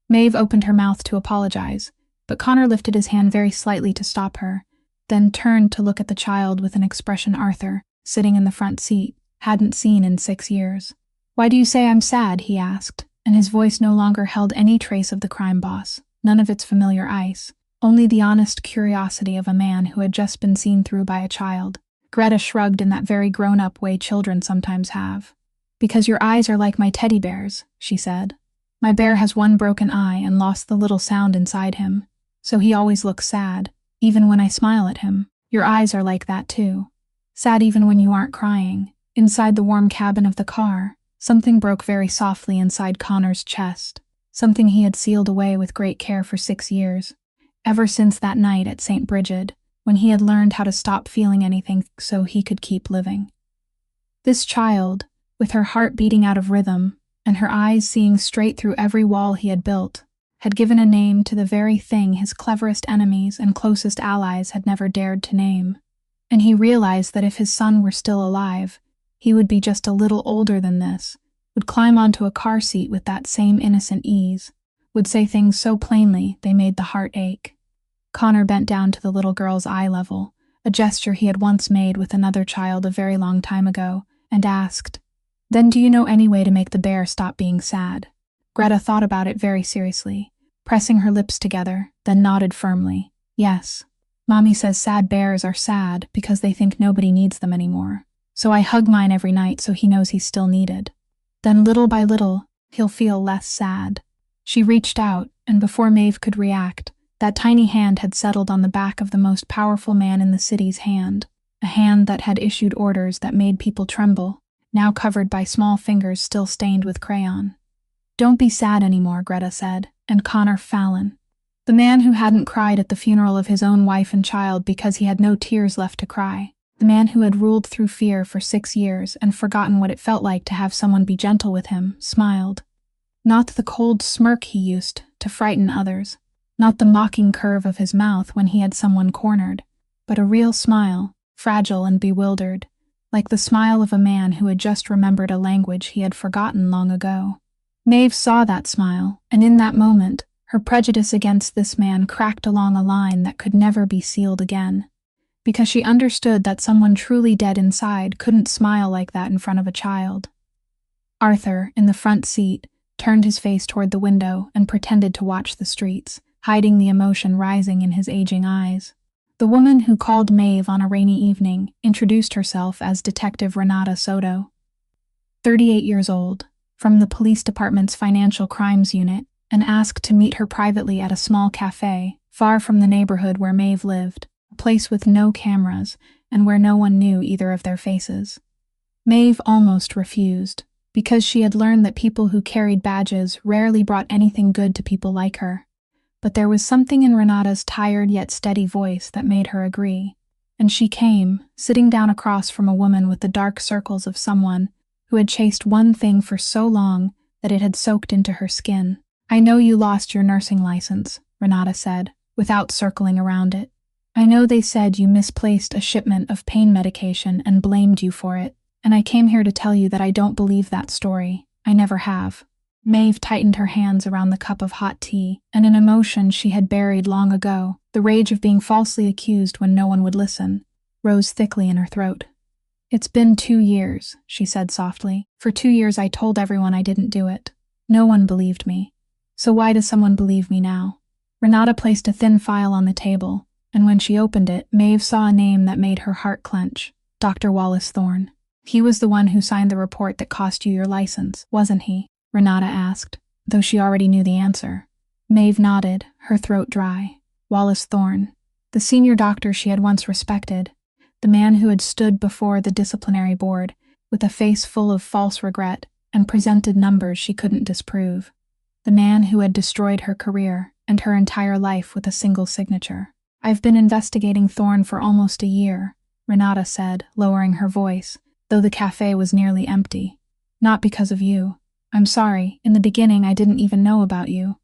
S1: Maeve opened her mouth to apologize, but Connor lifted his hand very slightly to stop her, then turned to look at the child with an expression Arthur, sitting in the front seat, hadn't seen in 6 years. "Why do you say I'm sad?" he asked, and his voice no longer held any trace of the crime boss, none of its familiar ice, only the honest curiosity of a man who had just been seen through by a child. Greta shrugged in that very grown-up way children sometimes have. "Because your eyes are like my teddy bears," she said. "My bear has one broken eye and lost the little sound inside him, so he always looks sad, even when I smile at him. Your eyes are like that too. Sad even when you aren't crying." Inside the warm cabin of the car, something broke very softly inside Connor's chest, something he had sealed away with great care for 6 years, ever since that night at St. Brigid, when he had learned how to stop feeling anything so he could keep living. This child, with her heart beating out of rhythm, and her eyes seeing straight through every wall he had built, had given a name to the very thing his cleverest enemies and closest allies had never dared to name. And he realized that if his son were still alive, he would be just a little older than this, would climb onto a car seat with that same innocent ease, would say things so plainly they made the heart ache. Connor bent down to the little girl's eye level, a gesture he had once made with another child a very long time ago, and asked, "Then do you know any way to make the bear stop being sad?" Greta thought about it very seriously, pressing her lips together, then nodded firmly. "Yes. Mommy says sad bears are sad because they think nobody needs them anymore. So I hug mine every night so he knows he's still needed. Then little by little, he'll feel less sad." She reached out, and before Maeve could react, that tiny hand had settled on the back of the most powerful man in the city's hand, a hand that had issued orders that made people tremble, now covered by small fingers still stained with crayon. "Don't be sad anymore," Greta said, and Connor Fallon, the man who hadn't cried at the funeral of his own wife and child because he had no tears left to cry, the man who had ruled through fear for 6 years and forgotten what it felt like to have someone be gentle with him, smiled. Not the cold smirk he used to frighten others, not the mocking curve of his mouth when he had someone cornered, but a real smile, fragile and bewildered, like the smile of a man who had just remembered a language he had forgotten long ago. Maeve saw that smile, and in that moment, her prejudice against this man cracked along a line that could never be sealed again, because she understood that someone truly dead inside couldn't smile like that in front of a child. Arthur, in the front seat, turned his face toward the window and pretended to watch the streets, hiding the emotion rising in his aging eyes. The woman who called Maeve on a rainy evening introduced herself as Detective Renata Soto, 38 years old, from the police department's financial crimes unit, and asked to meet her privately at a small cafe, far from the neighborhood where Maeve lived, a place with no cameras and where no one knew either of their faces. Maeve almost refused, because she had learned that people who carried badges rarely brought anything good to people like her. But there was something in Renata's tired yet steady voice that made her agree, and she came, sitting down across from a woman with the dark circles of someone who had chased one thing for so long that it had soaked into her skin. "I know you lost your nursing license," Renata said, without circling around it. "I know they said you misplaced a shipment of pain medication and blamed you for it, and I came here to tell you that I don't believe that story. I never have." Maeve tightened her hands around the cup of hot tea, and an emotion she had buried long ago, the rage of being falsely accused when no one would listen, rose thickly in her throat. "It's been 2 years," she said softly. "For 2 years I told everyone I didn't do it. No one believed me. So why does someone believe me now?" Renata placed a thin file on the table, and when she opened it, Maeve saw a name that made her heart clench. Dr. Wallace Thorne. "He was the one who signed the report that cost you your license, wasn't he?" Renata asked, though she already knew the answer. Maeve nodded, her throat dry. Wallace Thorne, the senior doctor she had once respected, the man who had stood before the disciplinary board with a face full of false regret and presented numbers she couldn't disprove. The man who had destroyed her career and her entire life with a single signature. "I've been investigating Thorne for almost a year," Renata said, lowering her voice, though the cafe was nearly empty. "Not because of you. I'm sorry, in the beginning I didn't even know about you.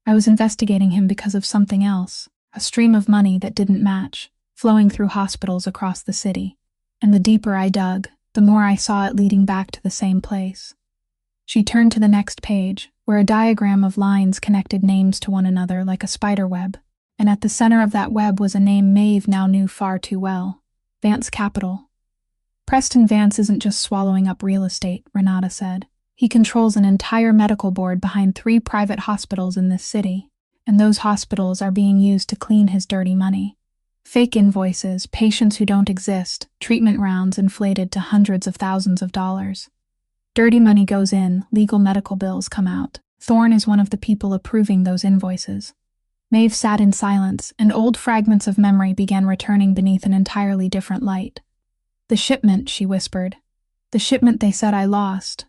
S1: I was investigating him because of something else, a stream of money that didn't match, flowing through hospitals across the city. And the deeper I dug, the more I saw it leading back to the same place." She turned to the next page, where a diagram of lines connected names to one another like a spider web, and at the center of that web was a name Maeve now knew far too well: Vance Capital. "Preston Vance isn't just swallowing up real estate," Renata said. "He controls an entire medical board behind 3 private hospitals in this city, and those hospitals are being used to clean his dirty money. Fake invoices, patients who don't exist, treatment rounds inflated to hundreds of thousands of dollars. Dirty money goes in, legal medical bills come out. Thorne is one of the people approving those invoices." Maeve sat in silence, and old fragments of memory began returning beneath an entirely different light. "The shipment," she whispered. "The shipment they said I lost."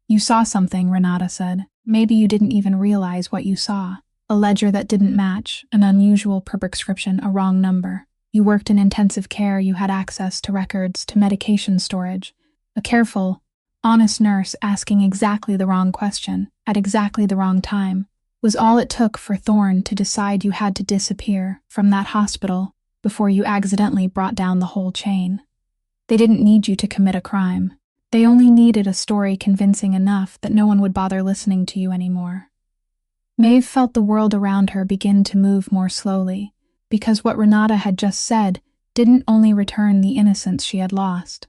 S1: "You saw something," Renata said. "Maybe you didn't even realize what you saw. A ledger that didn't match, an unusual per prescription, a wrong number. You worked in intensive care, you had access to records, to medication storage. A careful, honest nurse asking exactly the wrong question, at exactly the wrong time, was all it took for Thorne to decide you had to disappear from that hospital before you accidentally brought down the whole chain. They didn't need you to commit a crime. They only needed a story convincing enough that no one would bother listening to you anymore." Maeve felt the world around her begin to move more slowly, because what Renata had just said didn't only return the innocence she had lost.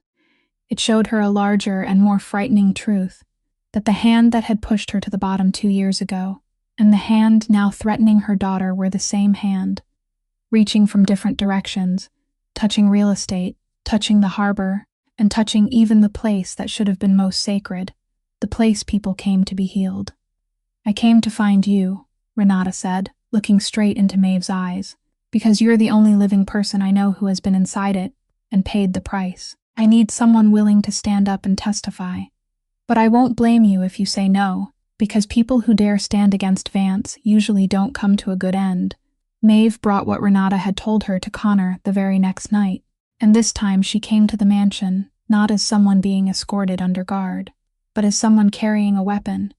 S1: It showed her a larger and more frightening truth, that the hand that had pushed her to the bottom 2 years ago, and the hand now threatening her daughter were the same hand, reaching from different directions, touching real estate, touching the harbor, and touching even the place that should have been most sacred, the place people came to be healed. "I came to find you," Renata said, looking straight into Maeve's eyes, "because you're the only living person I know who has been inside it and paid the price. I need someone willing to stand up and testify. But I won't blame you if you say no, because people who dare stand against Vance usually don't come to a good end." Maeve brought what Renata had told her to Connor the very next night, and this time she came to the mansion not as someone being escorted under guard, but as someone carrying a weapon,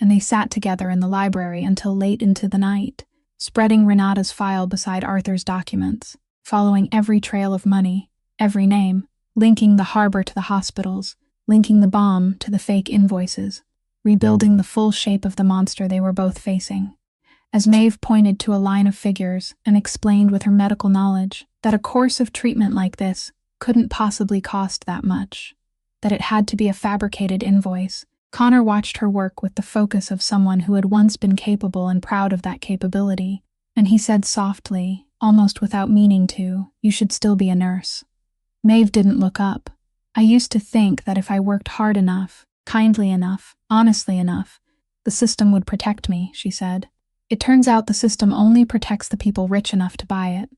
S1: and they sat together in the library until late into the night, spreading Renata's file beside Arthur's documents, following every trail of money, every name, linking the harbor to the hospitals, linking the bomb to the fake invoices, rebuilding the full shape of the monster they were both facing. As Maeve pointed to a line of figures and explained with her medical knowledge that a course of treatment like this couldn't possibly cost that much, that it had to be a fabricated invoice, Connor watched her work with the focus of someone who had once been capable and proud of that capability, and he said softly, almost without meaning to, "You should still be a nurse." Maeve didn't look up. "I used to think that if I worked hard enough, kindly enough, honestly enough, the system would protect me," she said. "It turns out the system only protects the people rich enough to buy it.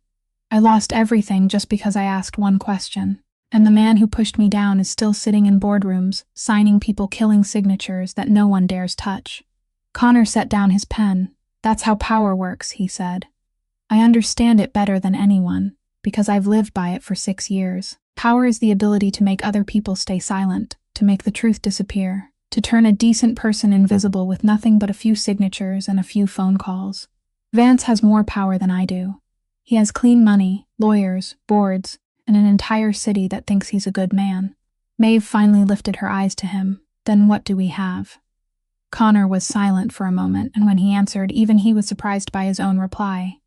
S1: I lost everything just because I asked one question, and the man who pushed me down is still sitting in boardrooms, signing people killing signatures that no one dares touch." Connor set down his pen. "That's how power works," he said. "I understand it better than anyone, because I've lived by it for 6 years. Power is the ability to make other people stay silent, to make the truth disappear, to turn a decent person invisible with nothing but a few signatures and a few phone calls. Vance has more power than I do. He has clean money, lawyers, boards, and an entire city that thinks he's a good man." Maeve finally lifted her eyes to him. "Then what do we have?" Connor was silent for a moment, and when he answered, even he was surprised by his own reply.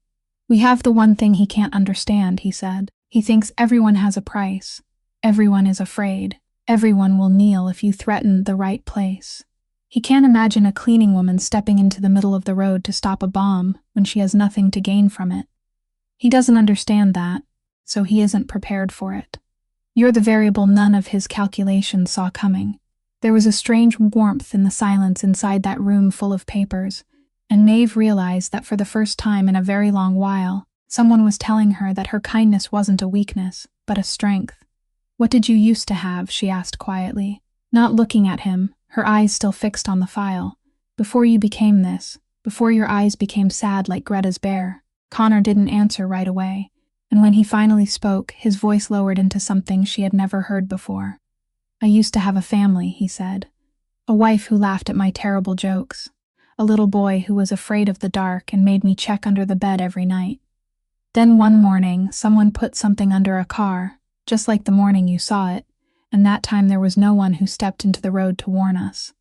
S1: "We have the one thing he can't understand," he said. "He thinks everyone has a price. Everyone is afraid. Everyone will kneel if you threaten the right place. He can't imagine a cleaning woman stepping into the middle of the road to stop a bomb when she has nothing to gain from it. He doesn't understand that, so he isn't prepared for it. You're the variable none of his calculations saw coming." There was a strange warmth in the silence inside that room full of papers, and Maeve realized that for the first time in a very long while, someone was telling her that her kindness wasn't a weakness, but a strength. "What did you used to have?" she asked quietly, not looking at him, her eyes still fixed on the file. "Before you became this, before your eyes became sad like Greta's bear." Connor didn't answer right away, and when he finally spoke, his voice lowered into something she had never heard before. "I used to have a family," he said. "A wife who laughed at my terrible jokes. A little boy who was afraid of the dark and made me check under the bed every night. Then one morning, someone put something under a car, just like the morning you saw it, and that time there was no one who stepped into the road to warn us.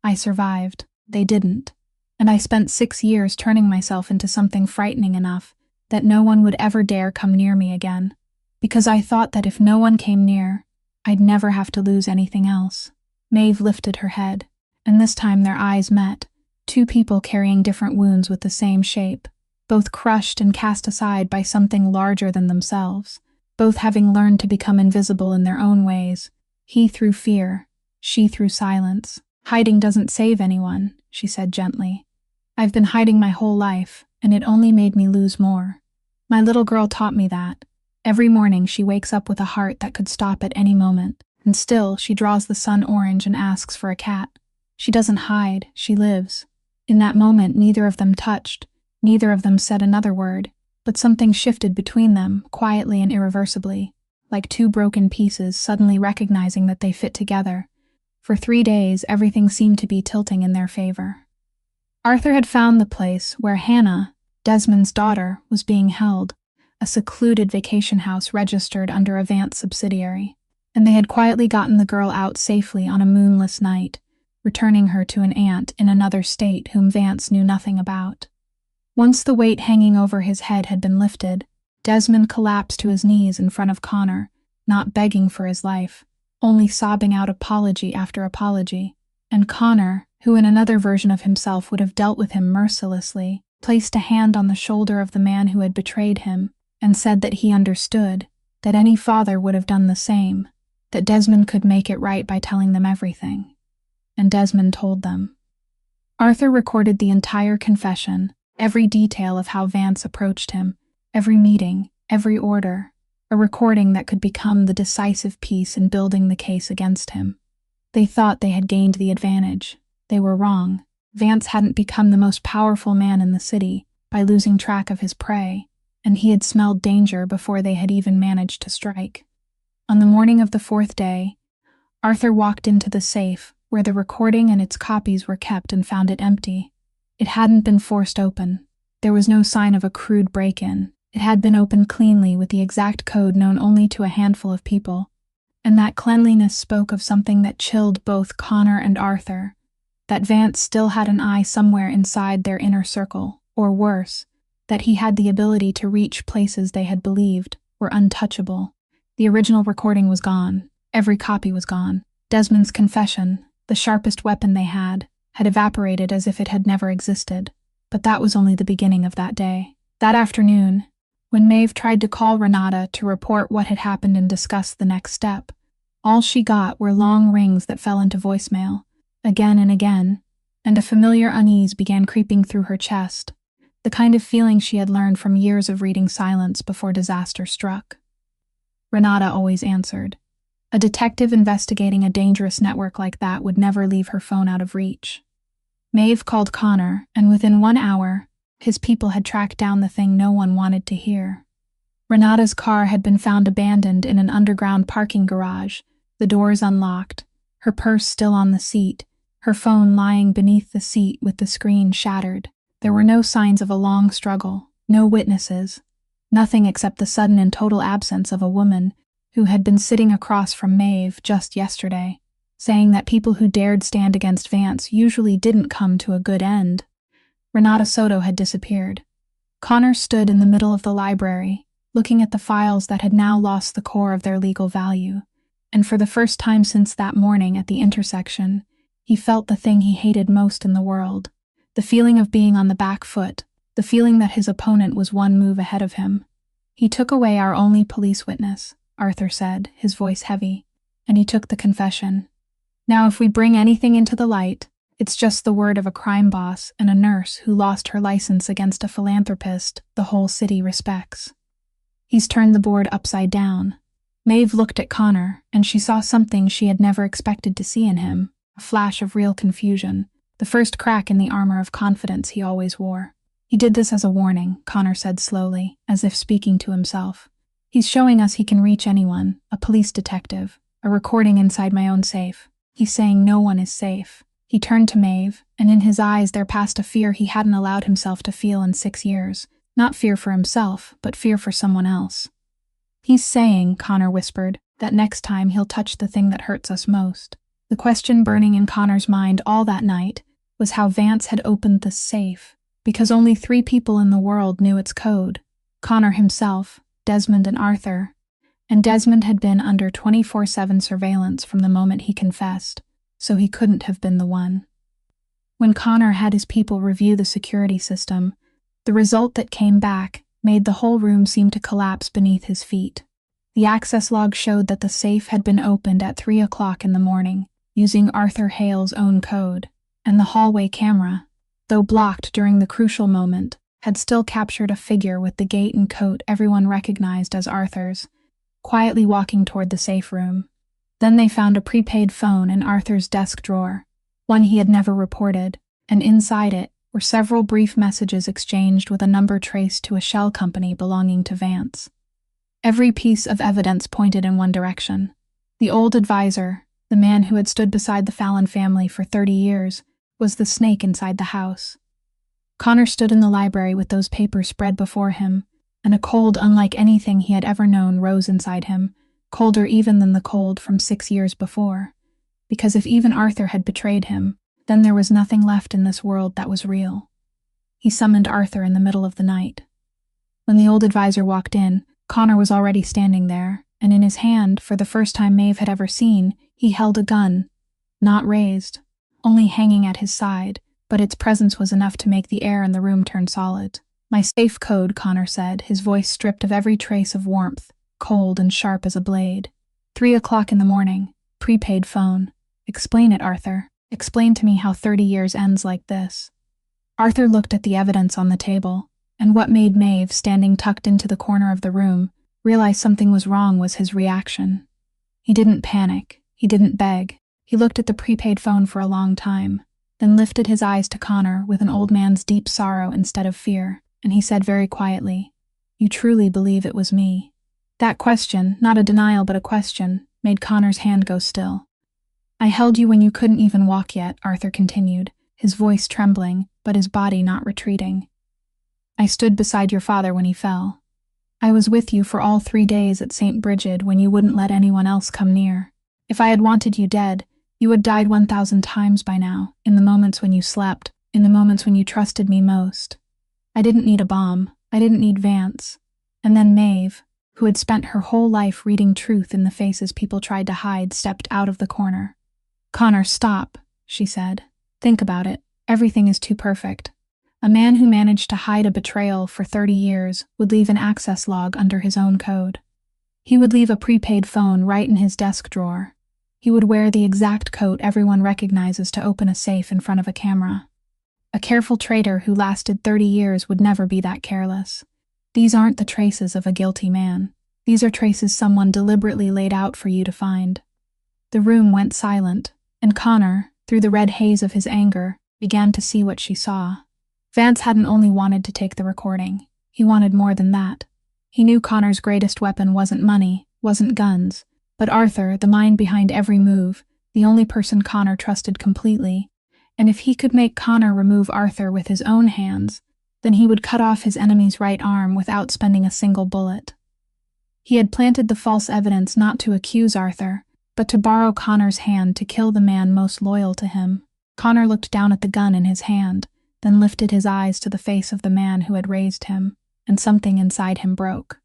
S1: I survived. They didn't. And I spent 6 years turning myself into something frightening enough that no one would ever dare come near me again, because I thought that if no one came near, I'd never have to lose anything else." Maeve lifted her head, and this time their eyes met, 2 people carrying different wounds with the same shape, both crushed and cast aside by something larger than themselves, both having learned to become invisible in their own ways, he through fear, she through silence. "Hiding doesn't save anyone," she said gently. "I've been hiding my whole life, and it only made me lose more. My little girl taught me that. Every morning she wakes up with a heart that could stop at any moment, and still she draws the sun orange and asks for a cat. She doesn't hide, she lives." In that moment neither of them touched, neither of them said another word, but something shifted between them, quietly and irreversibly, like 2 broken pieces suddenly recognizing that they fit together. For 3 days everything seemed to be tilting in their favor. Arthur had found the place where Hannah, Desmond's daughter, was being held, a secluded vacation house registered under a Vance subsidiary, and they had quietly gotten the girl out safely on a moonless night, returning her to an aunt in another state whom Vance knew nothing about. Once the weight hanging over his head had been lifted, Desmond collapsed to his knees in front of Connor, not begging for his life, only sobbing out apology after apology. And Connor, who in another version of himself would have dealt with him mercilessly, placed a hand on the shoulder of the man who had betrayed him and said that he understood, that any father would have done the same, that Desmond could make it right by telling them everything. And Desmond told them. Arthur recorded the entire confession, every detail of how Vance approached him, every meeting, every order, a recording that could become the decisive piece in building the case against him. They thought they had gained the advantage. They were wrong. Vance hadn't become the most powerful man in the city by losing track of his prey, and he had smelled danger before they had even managed to strike. On the morning of the fourth day, Arthur walked into the safe where the recording and its copies were kept and found it empty. It hadn't been forced open. There was no sign of a crude break-in. It had been opened cleanly with the exact code known only to a handful of people, and that cleanliness spoke of something that chilled both Connor and Arthur, that Vance still had an eye somewhere inside their inner circle, or worse, that he had the ability to reach places they had believed were untouchable. The original recording was gone. Every copy was gone. Desmond's confession, the sharpest weapon they had evaporated as if it had never existed. But that was only the beginning of that day. That afternoon, when Maeve tried to call Renata to report what had happened and discuss the next step, all she got were long rings that fell into voicemail, again and again, and a familiar unease began creeping through her chest, the kind of feeling she had learned from years of reading silence before disaster struck. Renata always answered. A detective investigating a dangerous network like that would never leave her phone out of reach. Maeve called Connor, and within 1 hour, his people had tracked down the thing no one wanted to hear. Renata's car had been found abandoned in an underground parking garage, the doors unlocked, her purse still on the seat, her phone lying beneath the seat with the screen shattered. There were no signs of a long struggle, no witnesses, nothing except the sudden and total absence of a woman who had been sitting across from Maeve just yesterday, saying that people who dared stand against Vance usually didn't come to a good end. Renata Soto had disappeared. Connor stood in the middle of the library, looking at the files that had now lost the core of their legal value, and for the first time since that morning at the intersection, he felt the thing he hated most in the world, the feeling of being on the back foot, the feeling that his opponent was one move ahead of him. He took away our only police witness, Arthur said, his voice heavy, and he took the confession. Now if we bring anything into the light, it's just the word of a crime boss and a nurse who lost her license against a philanthropist the whole city respects. He's turned the board upside down. Maeve looked at Connor, and she saw something she had never expected to see in him, a flash of real confusion, the first crack in the armor of confidence he always wore. He did this as a warning, Connor said slowly, as if speaking to himself. He's showing us he can reach anyone, a police detective, a recording inside my own safe. He's saying no one is safe. He turned to Maeve, and in his eyes there passed a fear he hadn't allowed himself to feel in 6 years. Not fear for himself, but fear for someone else. He's saying, Connor whispered, that next time he'll touch the thing that hurts us most. The question burning in Connor's mind all that night was how Vance had opened the safe, because only 3 people in the world knew its code. Connor himself, Desmond and Arthur, and Desmond had been under 24/7 surveillance from the moment he confessed, so he couldn't have been the one. When Connor had his people review the security system, the result that came back made the whole room seem to collapse beneath his feet. The access log showed that the safe had been opened at 3 o'clock in the morning, using Arthur Hale's own code, and the hallway camera, though blocked during the crucial moment, had still captured a figure with the gait and coat everyone recognized as Arthur's, quietly walking toward the safe room. Then they found a prepaid phone in Arthur's desk drawer, one he had never reported, and inside it were several brief messages exchanged with a number traced to a shell company belonging to Vance. Every piece of evidence pointed in one direction. The old advisor, the man who had stood beside the Fallon family for 30 years, was the snake inside the house. Connor stood in the library with those papers spread before him, and a cold unlike anything he had ever known rose inside him, colder even than the cold from 6 years before. Because if even Arthur had betrayed him, then there was nothing left in this world that was real. He summoned Arthur in the middle of the night. When the old advisor walked in, Connor was already standing there, and in his hand, for the first time Maeve had ever seen, he held a gun. Not raised, only hanging at his side, but its presence was enough to make the air in the room turn solid. "My safe code," Connor said, his voice stripped of every trace of warmth, cold and sharp as a blade. 3 o'clock in the morning. Prepaid phone. "Explain it, Arthur. Explain to me how 30 years ends like this." Arthur looked at the evidence on the table, and what made Maeve, standing tucked into the corner of the room, realize something was wrong was his reaction. He didn't panic. He didn't beg. He looked at the prepaid phone for a long time, then lifted his eyes to Connor with an old man's deep sorrow instead of fear, and he said very quietly, "You truly believe it was me?" That question, not a denial but a question, made Connor's hand go still. "I held you when you couldn't even walk yet," Arthur continued, his voice trembling, but his body not retreating. "I stood beside your father when he fell. I was with you for all 3 days at St. Brigid when you wouldn't let anyone else come near. If I had wanted you dead, you had died 1,000 times by now, in the moments when you slept, in the moments when you trusted me most. I didn't need a bomb. I didn't need Vance." And then Maeve, who had spent her whole life reading truth in the faces people tried to hide, stepped out of the corner. "Connor, stop," she said. "Think about it. Everything is too perfect. A man who managed to hide a betrayal for 30 years would leave an access log under his own code. He would leave a prepaid phone right in his desk drawer. He would wear the exact coat everyone recognizes to open a safe in front of a camera. A careful traitor who lasted 30 years would never be that careless. These aren't the traces of a guilty man. These are traces someone deliberately laid out for you to find." The room went silent, and Connor, through the red haze of his anger, began to see what she saw. Vance hadn't only wanted to take the recording. He wanted more than that. He knew Connor's greatest weapon wasn't money, wasn't guns, but Arthur, the mind behind every move, the only person Connor trusted completely. And if he could make Connor remove Arthur with his own hands, then he would cut off his enemy's right arm without spending a single bullet. He had planted the false evidence not to accuse Arthur, but to borrow Connor's hand to kill the man most loyal to him. Connor looked down at the gun in his hand, then lifted his eyes to the face of the man who had raised him, and something inside him broke.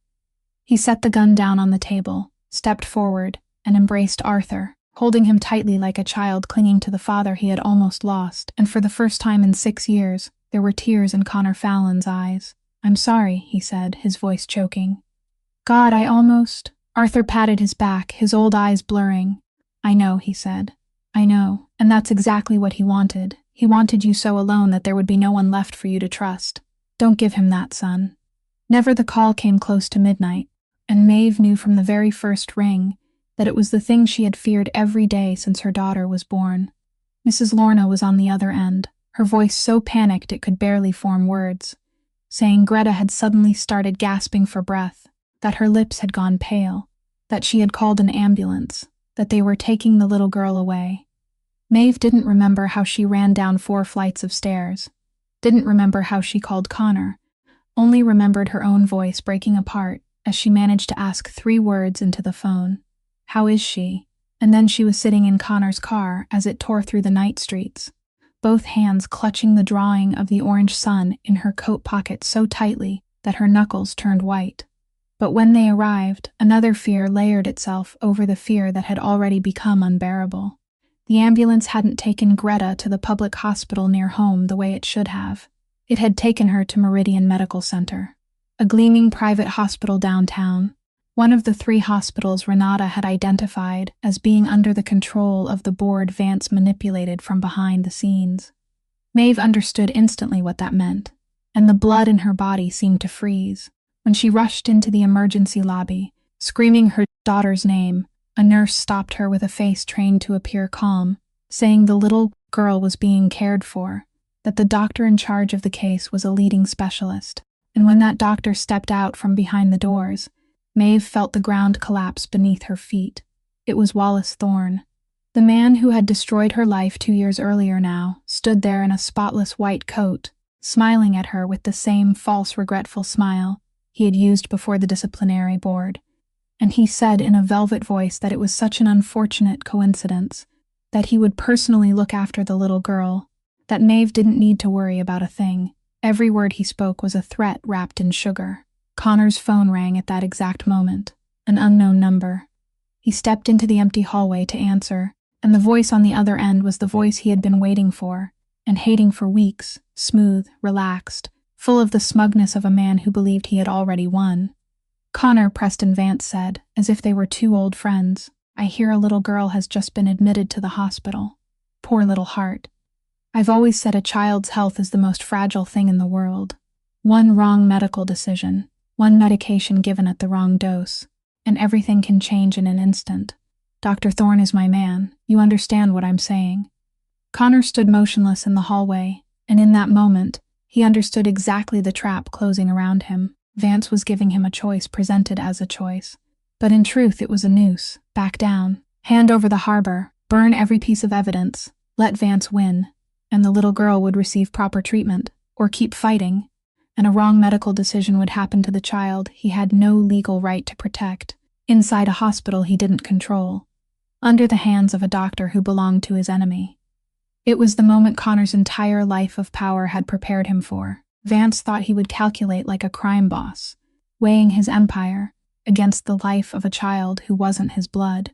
S1: He set the gun down on the table, stepped forward, and embraced Arthur, holding him tightly like a child clinging to the father he had almost lost, and for the first time in 6 years, there were tears in Connor Fallon's eyes. "I'm sorry," he said, his voice choking. "God, I almost—" Arthur patted his back, his old eyes blurring. "I know," he said. "I know, and that's exactly what he wanted. He wanted you so alone that there would be no one left for you to trust. Don't give him that, son." Never the call came close to midnight, and Maeve knew from the very first ring that it was the thing she had feared every day since her daughter was born. Mrs. Lorna was on the other end, her voice so panicked it could barely form words, saying Greta had suddenly started gasping for breath, that her lips had gone pale, that she had called an ambulance, that they were taking the little girl away. Maeve didn't remember how she ran down 4 flights of stairs, didn't remember how she called Connor, only remembered her own voice breaking apart as she managed to ask 3 words into the phone. "How is she?" And then she was sitting in Connor's car as it tore through the night streets, both hands clutching the drawing of the orange sun in her coat pocket so tightly that her knuckles turned white. But when they arrived, another fear layered itself over the fear that had already become unbearable. The ambulance hadn't taken Greta to the public hospital near home the way it should have. It had taken her to Meridian Medical Center, a gleaming private hospital downtown, one of the 3 hospitals Renata had identified as being under the control of the board Vance manipulated from behind the scenes. Maeve understood instantly what that meant, and the blood in her body seemed to freeze. When she rushed into the emergency lobby, screaming her daughter's name, a nurse stopped her with a face trained to appear calm, saying the little girl was being cared for, that the doctor in charge of the case was a leading specialist. And when that doctor stepped out from behind the doors, Maeve felt the ground collapse beneath her feet. It was Wallace Thorne. The man who had destroyed her life 2 years earlier now stood there in a spotless white coat, smiling at her with the same false, regretful smile he had used before the disciplinary board. And he said in a velvet voice that it was such an unfortunate coincidence, that he would personally look after the little girl, that Maeve didn't need to worry about a thing. Every word he spoke was a threat wrapped in sugar. Connor's phone rang at that exact moment, an unknown number. He stepped into the empty hallway to answer, and the voice on the other end was the voice he had been waiting for and hating for weeks, smooth, relaxed, full of the smugness of a man who believed he had already won. "Connor," Preston Vance said, as if they were two old friends, "I hear a little girl has just been admitted to the hospital. Poor little heart. I've always said a child's health is the most fragile thing in the world. One wrong medical decision, one medication given at the wrong dose, and everything can change in an instant. Dr. Thorne is my man. You understand what I'm saying." Connor stood motionless in the hallway, and in that moment, he understood exactly the trap closing around him. Vance was giving him a choice presented as a choice. But in truth, it was a noose. Back down. Hand over the harbor. Burn every piece of evidence. Let Vance win. And the little girl would receive proper treatment, or keep fighting. And a wrong medical decision would happen to the child he had no legal right to protect, inside a hospital he didn't control, under the hands of a doctor who belonged to his enemy. It was the moment Connor's entire life of power had prepared him for. Vance thought he would calculate like a crime boss, weighing his empire against the life of a child who wasn't his blood.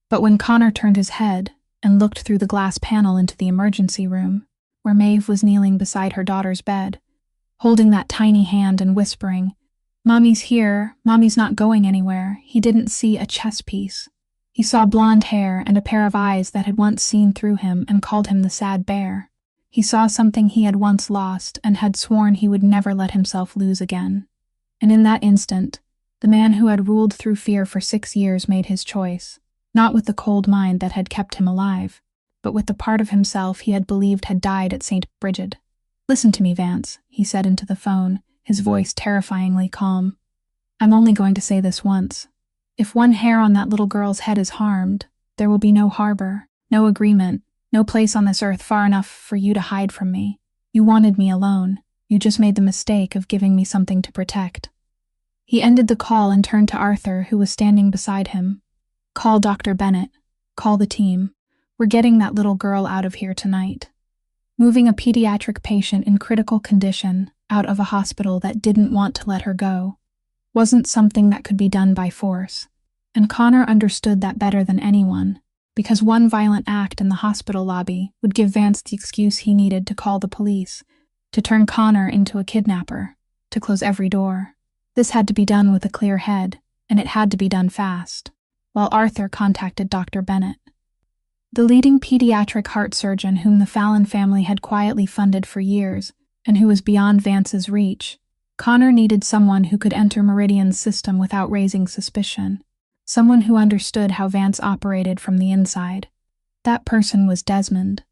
S1: But when Connor turned his head and looked through the glass panel into the emergency room, where Maeve was kneeling beside her daughter's bed, holding that tiny hand and whispering, "Mommy's here, Mommy's not going anywhere," he didn't see a chess piece. He saw blonde hair and a pair of eyes that had once seen through him and called him the sad bear. He saw something he had once lost and had sworn he would never let himself lose again. And in that instant, the man who had ruled through fear for 6 years made his choice, not with the cold mind that had kept him alive, but with the part of himself he had believed had died at St. Brigid. "Listen to me, Vance," he said into the phone, his voice terrifyingly calm. "I'm only going to say this once. If one hair on that little girl's head is harmed, there will be no harbor, no agreement, no place on this earth far enough for you to hide from me. You wanted me alone. You just made the mistake of giving me something to protect." He ended the call and turned to Arthur, who was standing beside him. "Call Dr. Bennett. Call the team. We're getting that little girl out of here tonight." Moving a pediatric patient in critical condition out of a hospital that didn't want to let her go wasn't something that could be done by force, and Connor understood that better than anyone, because one violent act in the hospital lobby would give Vance the excuse he needed to call the police, to turn Connor into a kidnapper, to close every door. This had to be done with a clear head, and it had to be done fast, while Arthur contacted Dr. Bennett, the leading pediatric heart surgeon whom the Fallon family had quietly funded for years, and who was beyond Vance's reach. Connor needed someone who could enter Meridian's system without raising suspicion, someone who understood how Vance operated from the inside. That person was Desmond.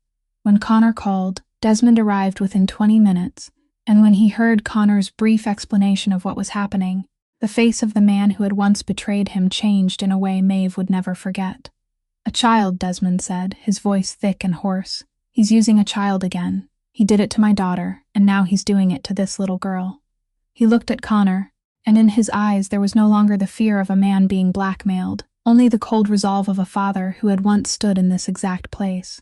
S1: When Connor called, Desmond arrived within 20 minutes, and when he heard Connor's brief explanation of what was happening, the face of the man who had once betrayed him changed in a way Maeve would never forget. "A child," Desmond said, his voice thick and hoarse. "He's using a child again. He did it to my daughter, and now he's doing it to this little girl." He looked at Connor, and in his eyes there was no longer the fear of a man being blackmailed, only the cold resolve of a father who had once stood in this exact place.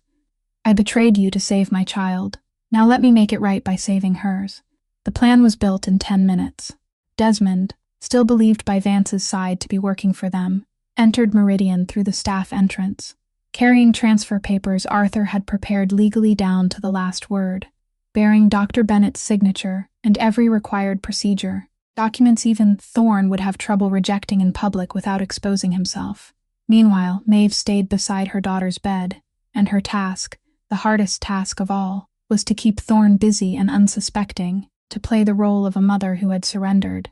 S1: "I betrayed you to save my child. Now let me make it right by saving hers." The plan was built in 10 minutes. Desmond, still believed by Vance's side to be working for them, entered Meridian through the staff entrance, carrying transfer papers Arthur had prepared legally down to the last word, bearing Dr. Bennett's signature and every required procedure, documents even Thorne would have trouble rejecting in public without exposing himself. Meanwhile, Maeve stayed beside her daughter's bed, and her task, the hardest task of all, was to keep Thorne busy and unsuspecting, to play the role of a mother who had surrendered.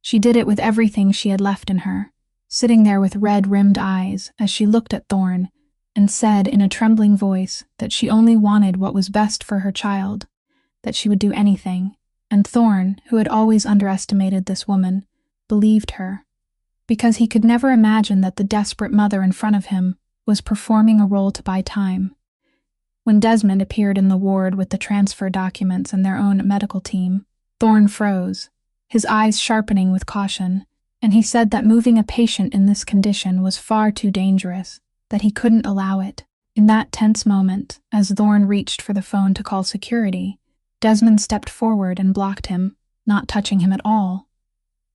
S1: She did it with everything she had left in her, sitting there with red-rimmed eyes as she looked at Thorne and said in a trembling voice that she only wanted what was best for her child, that she would do anything, and Thorne, who had always underestimated this woman, believed her, because he could never imagine that the desperate mother in front of him was performing a role to buy time. When Desmond appeared in the ward with the transfer documents and their own medical team, Thorne froze, his eyes sharpening with caution, and he said that moving a patient in this condition was far too dangerous, that he couldn't allow it. In that tense moment, as Thorne reached for the phone to call security, Desmond stepped forward and blocked him, not touching him at all.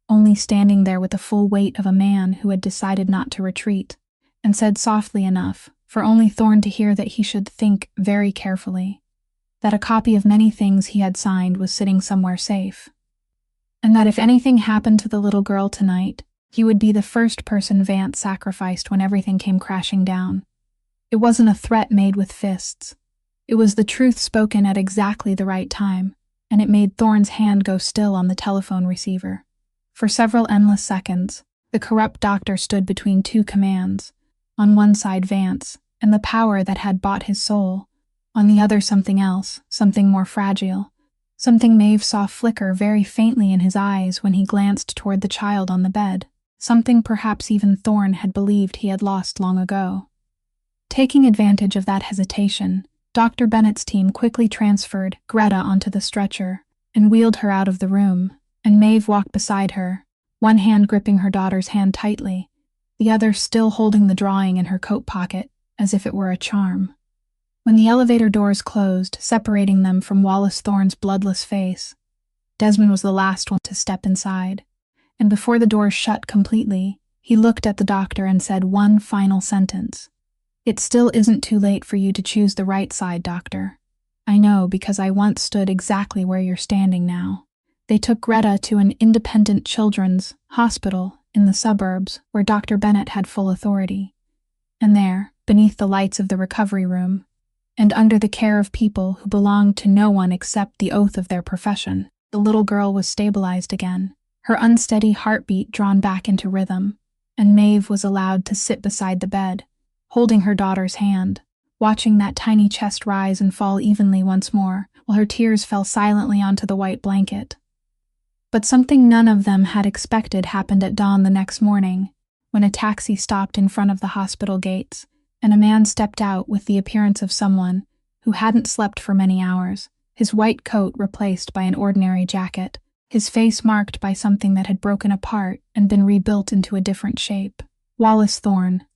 S1: only standing there with the full weight of a man who had decided not to retreat, and said softly enough for only Thorne to hear that he should think very carefully, that a copy of many things he had signed was sitting somewhere safe, and that if anything happened to the little girl tonight, he would be the first person Vance sacrificed when everything came crashing down. It wasn't a threat made with fists. It was the truth spoken at exactly the right time, and it made Thorne's hand go still on the telephone receiver. For several endless seconds, the corrupt doctor stood between two commands. On one side Vance, and the power that had bought his soul. On the other something else, something more fragile. Something Maeve saw flicker very faintly in his eyes when he glanced toward the child on the bed. Something perhaps even Thorne had believed he had lost long ago. Taking advantage of that hesitation, Dr. Bennett's team quickly transferred Greta onto the stretcher and wheeled her out of the room, and Maeve walked beside her, one hand gripping her daughter's hand tightly, the other still holding the drawing in her coat pocket as if it were a charm. When the elevator doors closed, separating them from Wallace Thorne's bloodless face, Desmond was the last one to step inside, and before the doors shut completely, he looked at the doctor and said one final sentence. "It still isn't too late for you to choose the right side, doctor. I know because I once stood exactly where you're standing now." They took Greta to an independent children's hospital in the suburbs where Dr. Bennett had full authority. And there, beneath the lights of the recovery room, and under the care of people who belonged to no one except the oath of their profession, the little girl was stabilized again, her unsteady heartbeat drawn back into rhythm, and Maeve was allowed to sit beside the bed, holding her daughter's hand, watching that tiny chest rise and fall evenly once more, while her tears fell silently onto the white blanket. But something none of them had expected happened at dawn the next morning, when a taxi stopped in front of the hospital gates, and a man stepped out with the appearance of someone who hadn't slept for many hours, his white coat replaced by an ordinary jacket, his face marked by something that had broken apart and been rebuilt into a different shape. Wallace Thorne.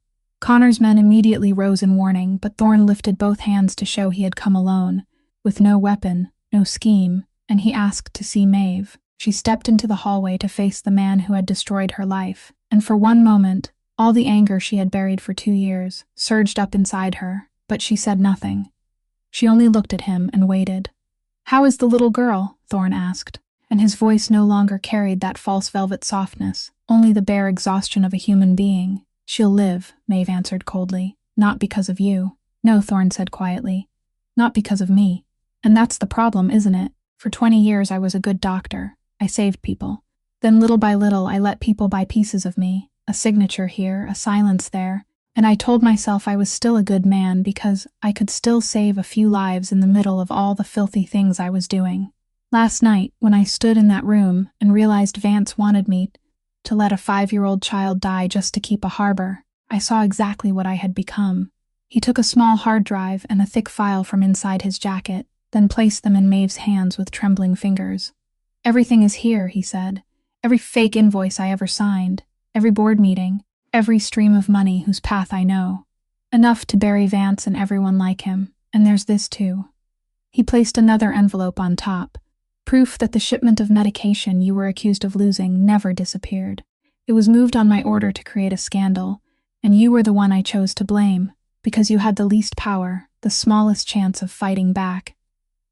S1: Connor's men immediately rose in warning, but Thorne lifted both hands to show he had come alone, with no weapon, no scheme, and he asked to see Maeve. She stepped into the hallway to face the man who had destroyed her life, and for one moment, all the anger she had buried for 2 years surged up inside her, but she said nothing. She only looked at him and waited. "How is the little girl?" Thorne asked, and his voice no longer carried that false velvet softness, only the bare exhaustion of a human being. "She'll live," Maeve answered coldly. "Not because of you." "No," Thorne said quietly. "Not because of me. And that's the problem, isn't it? For 20 years I was a good doctor. I saved people. Then little by little I let people buy pieces of me, a signature here, a silence there, and I told myself I was still a good man because I could still save a few lives in the middle of all the filthy things I was doing. Last night, when I stood in that room and realized Vance wanted me to let a 5-year-old child die just to keep a harbor, I saw exactly what I had become. He took a small hard drive and a thick file from inside his jacket, then placed them in Maeve's hands with trembling fingers. "Everything is here," he said. "Every fake invoice I ever signed, every board meeting, every stream of money whose path I know. Enough to bury Vance and everyone like him, and there's this too." He placed another envelope on top, proof that the shipment of medication you were accused of losing never disappeared. It was moved on my order to create a scandal, and you were the one I chose to blame, because you had the least power, the smallest chance of fighting back.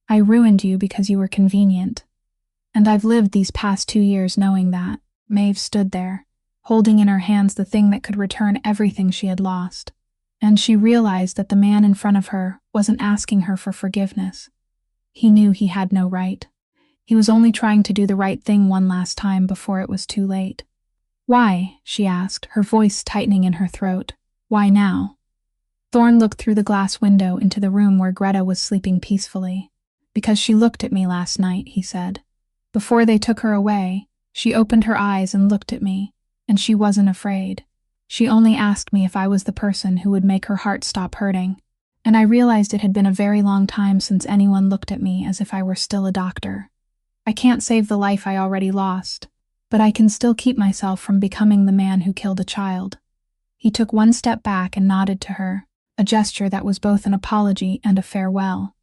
S1: I ruined you because you were convenient. And I've lived these past 2 years knowing that. Maeve stood there, holding in her hands the thing that could return everything she had lost. And she realized that the man in front of her wasn't asking her for forgiveness. He knew he had no right. He was only trying to do the right thing one last time before it was too late. "Why?" she asked, her voice tightening in her throat. "Why now?" Thorne looked through the glass window into the room where Greta was sleeping peacefully. "Because she looked at me last night," he said. "Before they took her away, she opened her eyes and looked at me, and she wasn't afraid. She only asked me if I was the person who would make her heart stop hurting, and I realized it had been a very long time since anyone looked at me as if I were still a doctor. I can't save the life I already lost, but I can still keep myself from becoming the man who killed a child." He took one step back and nodded to her, a gesture that was both an apology and a farewell.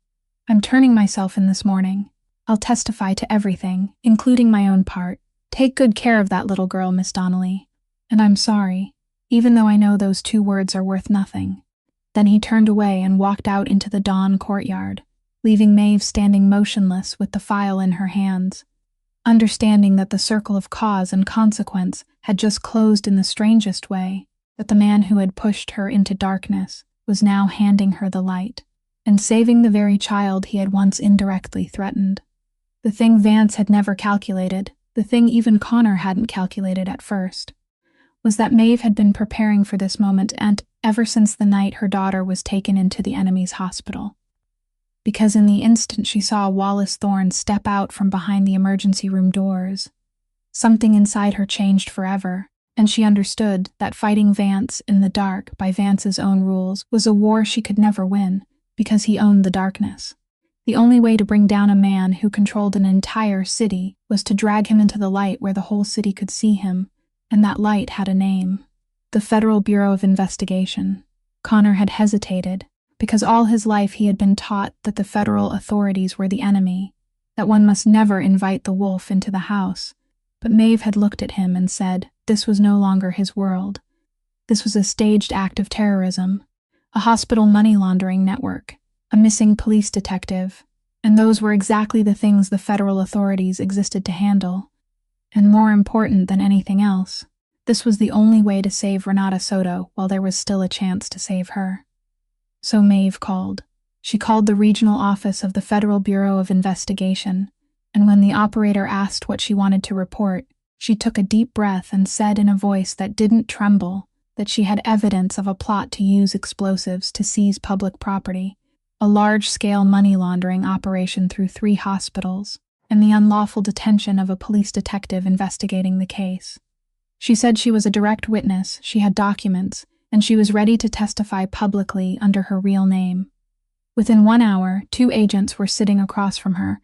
S1: "I'm turning myself in this morning. I'll testify to everything, including my own part. Take good care of that little girl, Miss Donnelly. And I'm sorry, even though I know those 2 words are worth nothing." Then he turned away and walked out into the dawn courtyard, leaving Maeve standing motionless with the file in her hands, understanding that the circle of cause and consequence had just closed in the strangest way, that the man who had pushed her into darkness was now handing her the light, and saving the very child he had once indirectly threatened. The thing Vance had never calculated, the thing even Connor hadn't calculated at first, was that Maeve had been preparing for this moment and ever since the night her daughter was taken into the enemy's hospital. Because in the instant she saw Wallace Thorne step out from behind the emergency room doors, something inside her changed forever, and she understood that fighting Vance in the dark by Vance's own rules was a war she could never win, because he owned the darkness. The only way to bring down a man who controlled an entire city was to drag him into the light where the whole city could see him, and that light had a name: the Federal Bureau of Investigation. Connor had hesitated, because all his life he had been taught that the federal authorities were the enemy, that one must never invite the wolf into the house. But Maeve had looked at him and said this was no longer his world. This was a staged act of terrorism, a hospital money laundering network, a missing police detective, and those were exactly the things the federal authorities existed to handle. And more important than anything else, this was the only way to save Renata Soto while there was still a chance to save her. So Maeve called. She called the regional office of the Federal Bureau of Investigation, and when the operator asked what she wanted to report, she took a deep breath and said in a voice that didn't tremble that she had evidence of a plot to use explosives to seize public property, a large-scale money laundering operation through 3 hospitals, and the unlawful detention of a police detective investigating the case. She said she was a direct witness, she had documents, and she was ready to testify publicly under her real name. Within 1 hour, 2 agents were sitting across from her,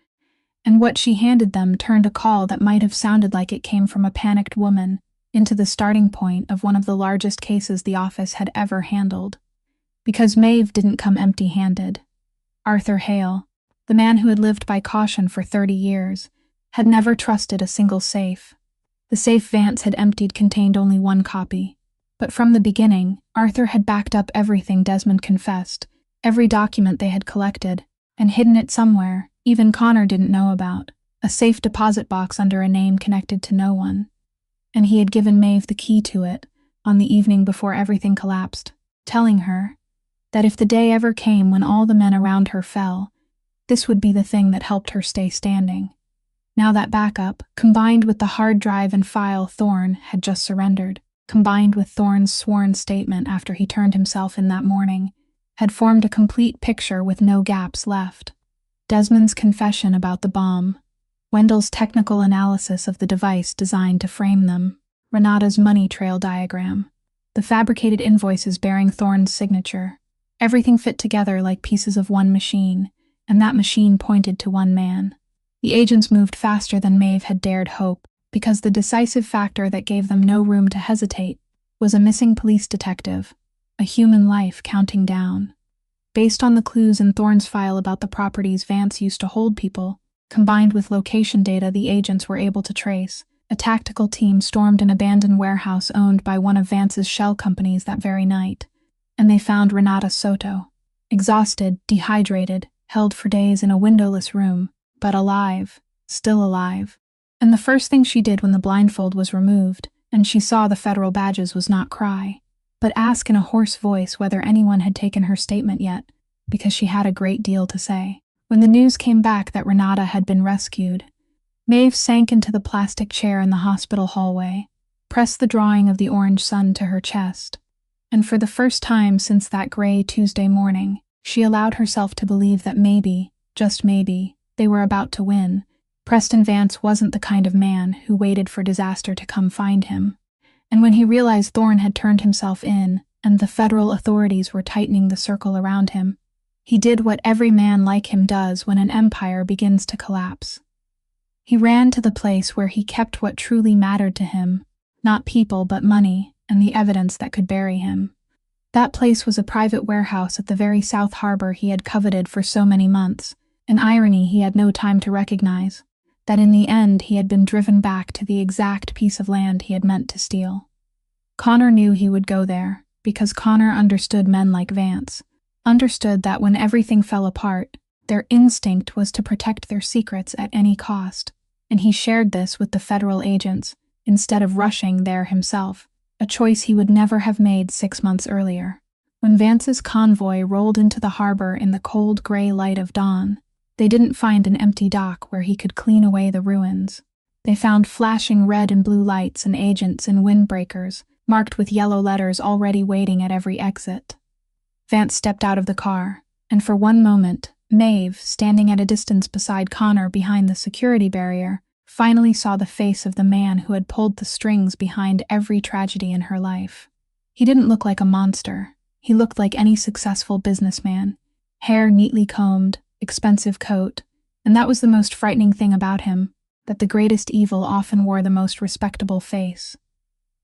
S1: and what she handed them turned a call that might have sounded like it came from a panicked woman into the starting point of one of the largest cases the office had ever handled. Because Maeve didn't come empty-handed. Arthur Hale, the man who had lived by caution for 30 years, had never trusted a single safe. The safe Vance had emptied contained only 1 copy. But from the beginning, Arthur had backed up everything Desmond confessed, every document they had collected, and hidden it somewhere, even Connor didn't know about, a safe deposit box under a name connected to no one. And he had given Maeve the key to it on the evening before everything collapsed, telling her that if the day ever came when all the men around her fell, this would be the thing that helped her stay standing. Now that backup, combined with the hard drive and file Thorne had just surrendered, combined with Thorne's sworn statement after he turned himself in that morning, had formed a complete picture with no gaps left. Desmond's confession about the bomb, Wendell's technical analysis of the device designed to frame them, Renata's money trail diagram, the fabricated invoices bearing Thorne's signature. Everything fit together like pieces of one machine, and that machine pointed to one man. The agents moved faster than Maeve had dared hope, because the decisive factor that gave them no room to hesitate was a missing police detective, a human life counting down. Based on the clues in Thorne's file about the properties Vance used to hold people, combined with location data the agents were able to trace, a tactical team stormed an abandoned warehouse owned by one of Vance's shell companies that very night, and they found Renata Soto, exhausted, dehydrated, held for days in a windowless room, but alive, still alive. And the first thing she did when the blindfold was removed, and she saw the federal badges, was not cry, but ask in a hoarse voice whether anyone had taken her statement yet, because she had a great deal to say. When the news came back that Renata had been rescued, Maeve sank into the plastic chair in the hospital hallway, pressed the drawing of the orange sun to her chest, and for the first time since that gray Tuesday morning, she allowed herself to believe that maybe, just maybe, they were about to win. Preston Vance wasn't the kind of man who waited for disaster to come find him. And when he realized Thorne had turned himself in, and the federal authorities were tightening the circle around him, he did what every man like him does when an empire begins to collapse. He ran to the place where he kept what truly mattered to him, not people but money and the evidence that could bury him. That place was a private warehouse at the very South Harbor he had coveted for so many months, an irony he had no time to recognize. that in the end he had been driven back to the exact piece of land he had meant to steal. Connor knew he would go there, because Connor understood men like Vance, understood that when everything fell apart, their instinct was to protect their secrets at any cost, and he shared this with the federal agents, instead of rushing there himself, a choice he would never have made 6 months earlier. When Vance's convoy rolled into the harbor in the cold gray light of dawn, they didn't find an empty dock where he could clean away the ruins. They found flashing red and blue lights and agents in windbreakers, marked with yellow letters already waiting at every exit. Vance stepped out of the car, and for one moment, Maeve, standing at a distance beside Connor behind the security barrier, finally saw the face of the man who had pulled the strings behind every tragedy in her life. He didn't look like a monster. He looked like any successful businessman. Hair neatly combed, expensive coat, and that was the most frightening thing about him, that the greatest evil often wore the most respectable face.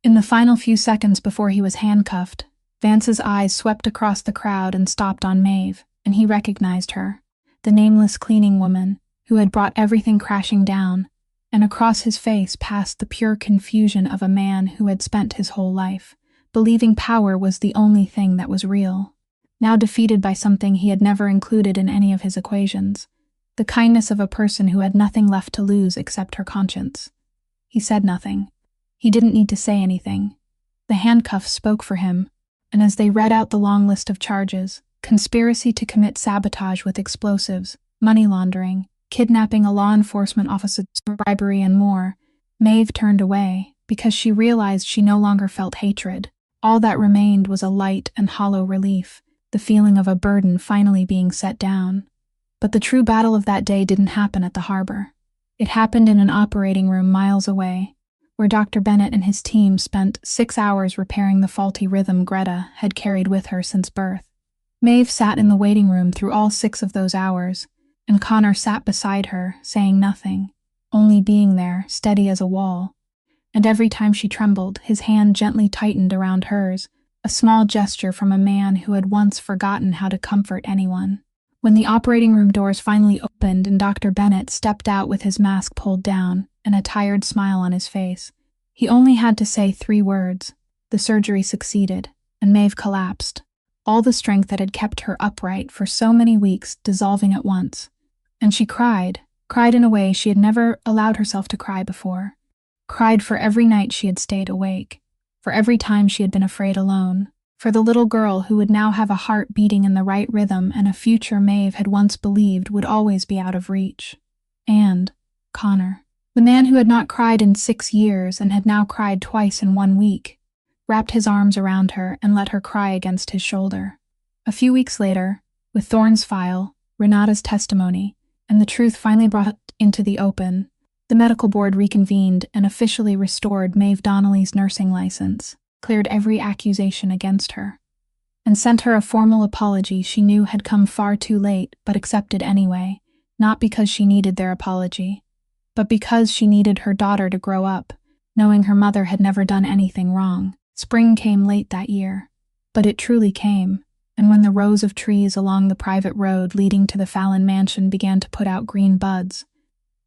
S1: In the final few seconds before he was handcuffed, Vance's eyes swept across the crowd and stopped on Maeve, and he recognized her, the nameless cleaning woman who had brought everything crashing down, and across his face passed the pure confusion of a man who had spent his whole life believing power was the only thing that was real, now defeated by something he had never included in any of his equations, the kindness of a person who had nothing left to lose except her conscience. He said nothing. He didn't need to say anything. The handcuffs spoke for him, and as they read out the long list of charges, conspiracy to commit sabotage with explosives, money laundering, kidnapping a law enforcement officer, bribery, and more, Maeve turned away because she realized she no longer felt hatred. All that remained was a light and hollow relief, the feeling of a burden finally being set down. But the true battle of that day didn't happen at the harbor. It happened in an operating room miles away, where Dr. Bennett and his team spent 6 hours repairing the faulty rhythm Greta had carried with her since birth. Maeve sat in the waiting room through all 6 of those hours, and Connor sat beside her, saying nothing, only being there, steady as a wall. And every time she trembled, his hand gently tightened around hers, a small gesture from a man who had once forgotten how to comfort anyone. When the operating room doors finally opened and Dr. Bennett stepped out with his mask pulled down and a tired smile on his face, he only had to say 3 words. The surgery succeeded, and Maeve collapsed, all the strength that had kept her upright for so many weeks dissolving at once. And she cried in a way she had never allowed herself to cry before. Cried for every night she had stayed awake, for every time she had been afraid alone, for the little girl who would now have a heart beating in the right rhythm and a future Maeve had once believed would always be out of reach. And Connor, the man who had not cried in 6 years and had now cried twice in 1 week, wrapped his arms around her and let her cry against his shoulder. A few weeks later, with Thorne's file, Renata's testimony, and the truth finally brought into the open, the medical board reconvened and officially restored Maeve Donnelly's nursing license, cleared every accusation against her, and sent her a formal apology she knew had come far too late but accepted anyway, not because she needed their apology, but because she needed her daughter to grow up, knowing her mother had never done anything wrong. Spring came late that year, but it truly came, and when the rows of trees along the private road leading to the Fallon mansion began to put out green buds,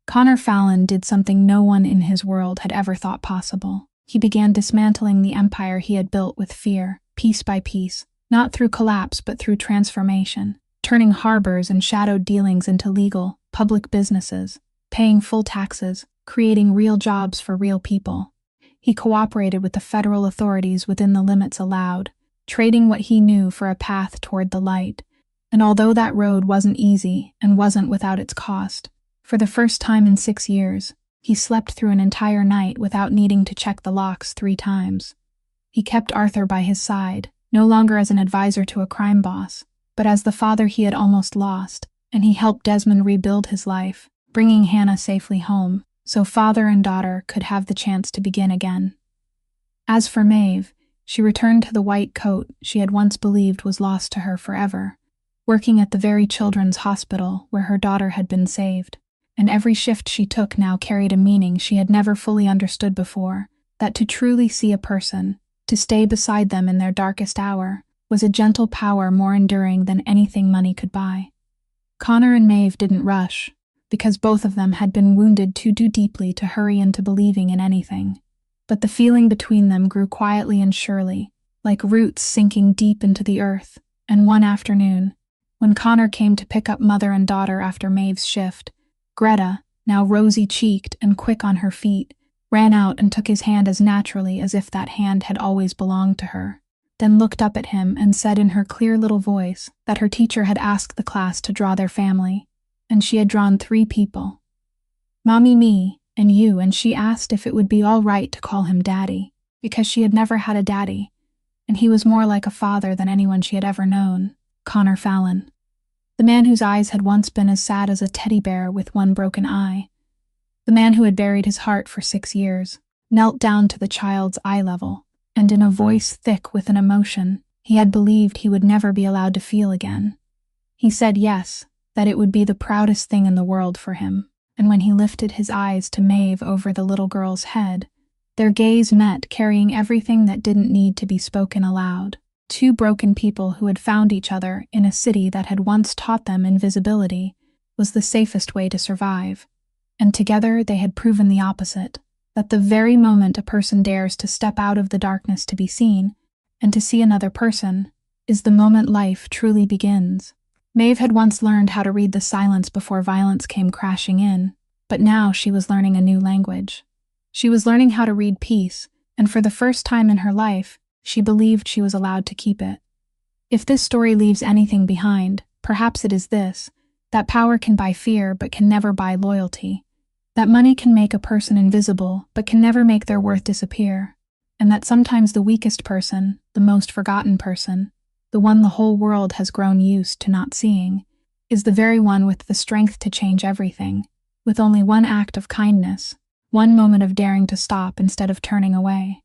S1: Connor Fallon did something no one in his world had ever thought possible. He began dismantling the empire he had built with fear, piece by piece, not through collapse but through transformation, turning harbors and shadowed dealings into legal, public businesses, paying full taxes, creating real jobs for real people. He cooperated with the federal authorities within the limits allowed, trading what he knew for a path toward the light. And although that road wasn't easy and wasn't without its cost, for the first time in 6 years, he slept through an entire night without needing to check the locks 3 times. He kept Arthur by his side, no longer as an advisor to a crime boss, but as the father he had almost lost, and he helped Desmond rebuild his life, bringing Hannah safely home, so father and daughter could have the chance to begin again. As for Maeve, she returned to the white coat she had once believed was lost to her forever, working at the very children's hospital where her daughter had been saved. And every shift she took now carried a meaning she had never fully understood before, that to truly see a person, to stay beside them in their darkest hour, was a gentle power more enduring than anything money could buy. Connor and Maeve didn't rush. because both of them had been wounded too deeply to hurry into believing in anything. But the feeling between them grew quietly and surely, like roots sinking deep into the earth, and one afternoon, when Connor came to pick up mother and daughter after Maeve's shift, Greta, now rosy-cheeked and quick on her feet, ran out and took his hand as naturally as if that hand had always belonged to her, then looked up at him and said in her clear little voice that her teacher had asked the class to draw their family, and she had drawn 3 people. Mommy, me, and you, and she asked if it would be all right to call him Daddy, because she had never had a daddy, and he was more like a father than anyone she had ever known, Connor Fallon. The man whose eyes had once been as sad as a teddy bear with one broken eye. The man who had buried his heart for 6 years, knelt down to the child's eye level, and in a voice thick with an emotion he had believed he would never be allowed to feel again. He said yes, that it would be the proudest thing in the world for him, and when he lifted his eyes to Maeve over the little girl's head, their gaze met, carrying everything that didn't need to be spoken aloud. 2 broken people who had found each other in a city that had once taught them invisibility was the safest way to survive, and together they had proven the opposite, that the very moment a person dares to step out of the darkness to be seen, and to see another person, is the moment life truly begins. Maeve had once learned how to read the silence before violence came crashing in, but now she was learning a new language. She was learning how to read peace, and for the first time in her life, she believed she was allowed to keep it. If this story leaves anything behind, perhaps it is this: that power can buy fear but can never buy loyalty. That money can make a person invisible but can never make their worth disappear. And that sometimes the weakest person, the most forgotten person, the one the whole world has grown used to not seeing, is the very one with the strength to change everything, with only one act of kindness, one moment of daring to stop instead of turning away.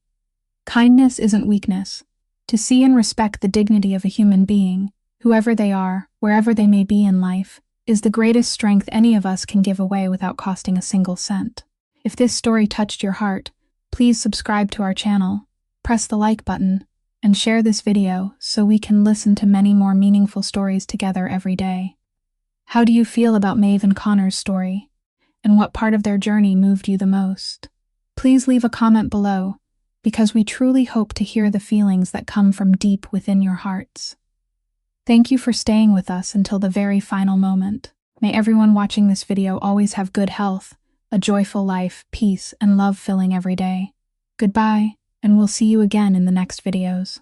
S1: Kindness isn't weakness. To see and respect the dignity of a human being, whoever they are, wherever they may be in life, is the greatest strength any of us can give away without costing a single cent. If this story touched your heart, please subscribe to our channel, press the like button, and share this video so we can listen to many more meaningful stories together every day. How do you feel about Maeve and Connor's story? And what part of their journey moved you the most? Please leave a comment below, because we truly hope to hear the feelings that come from deep within your hearts. Thank you for staying with us until the very final moment. May everyone watching this video always have good health, a joyful life, peace, and love filling every day. Goodbye, and we'll see you again in the next videos.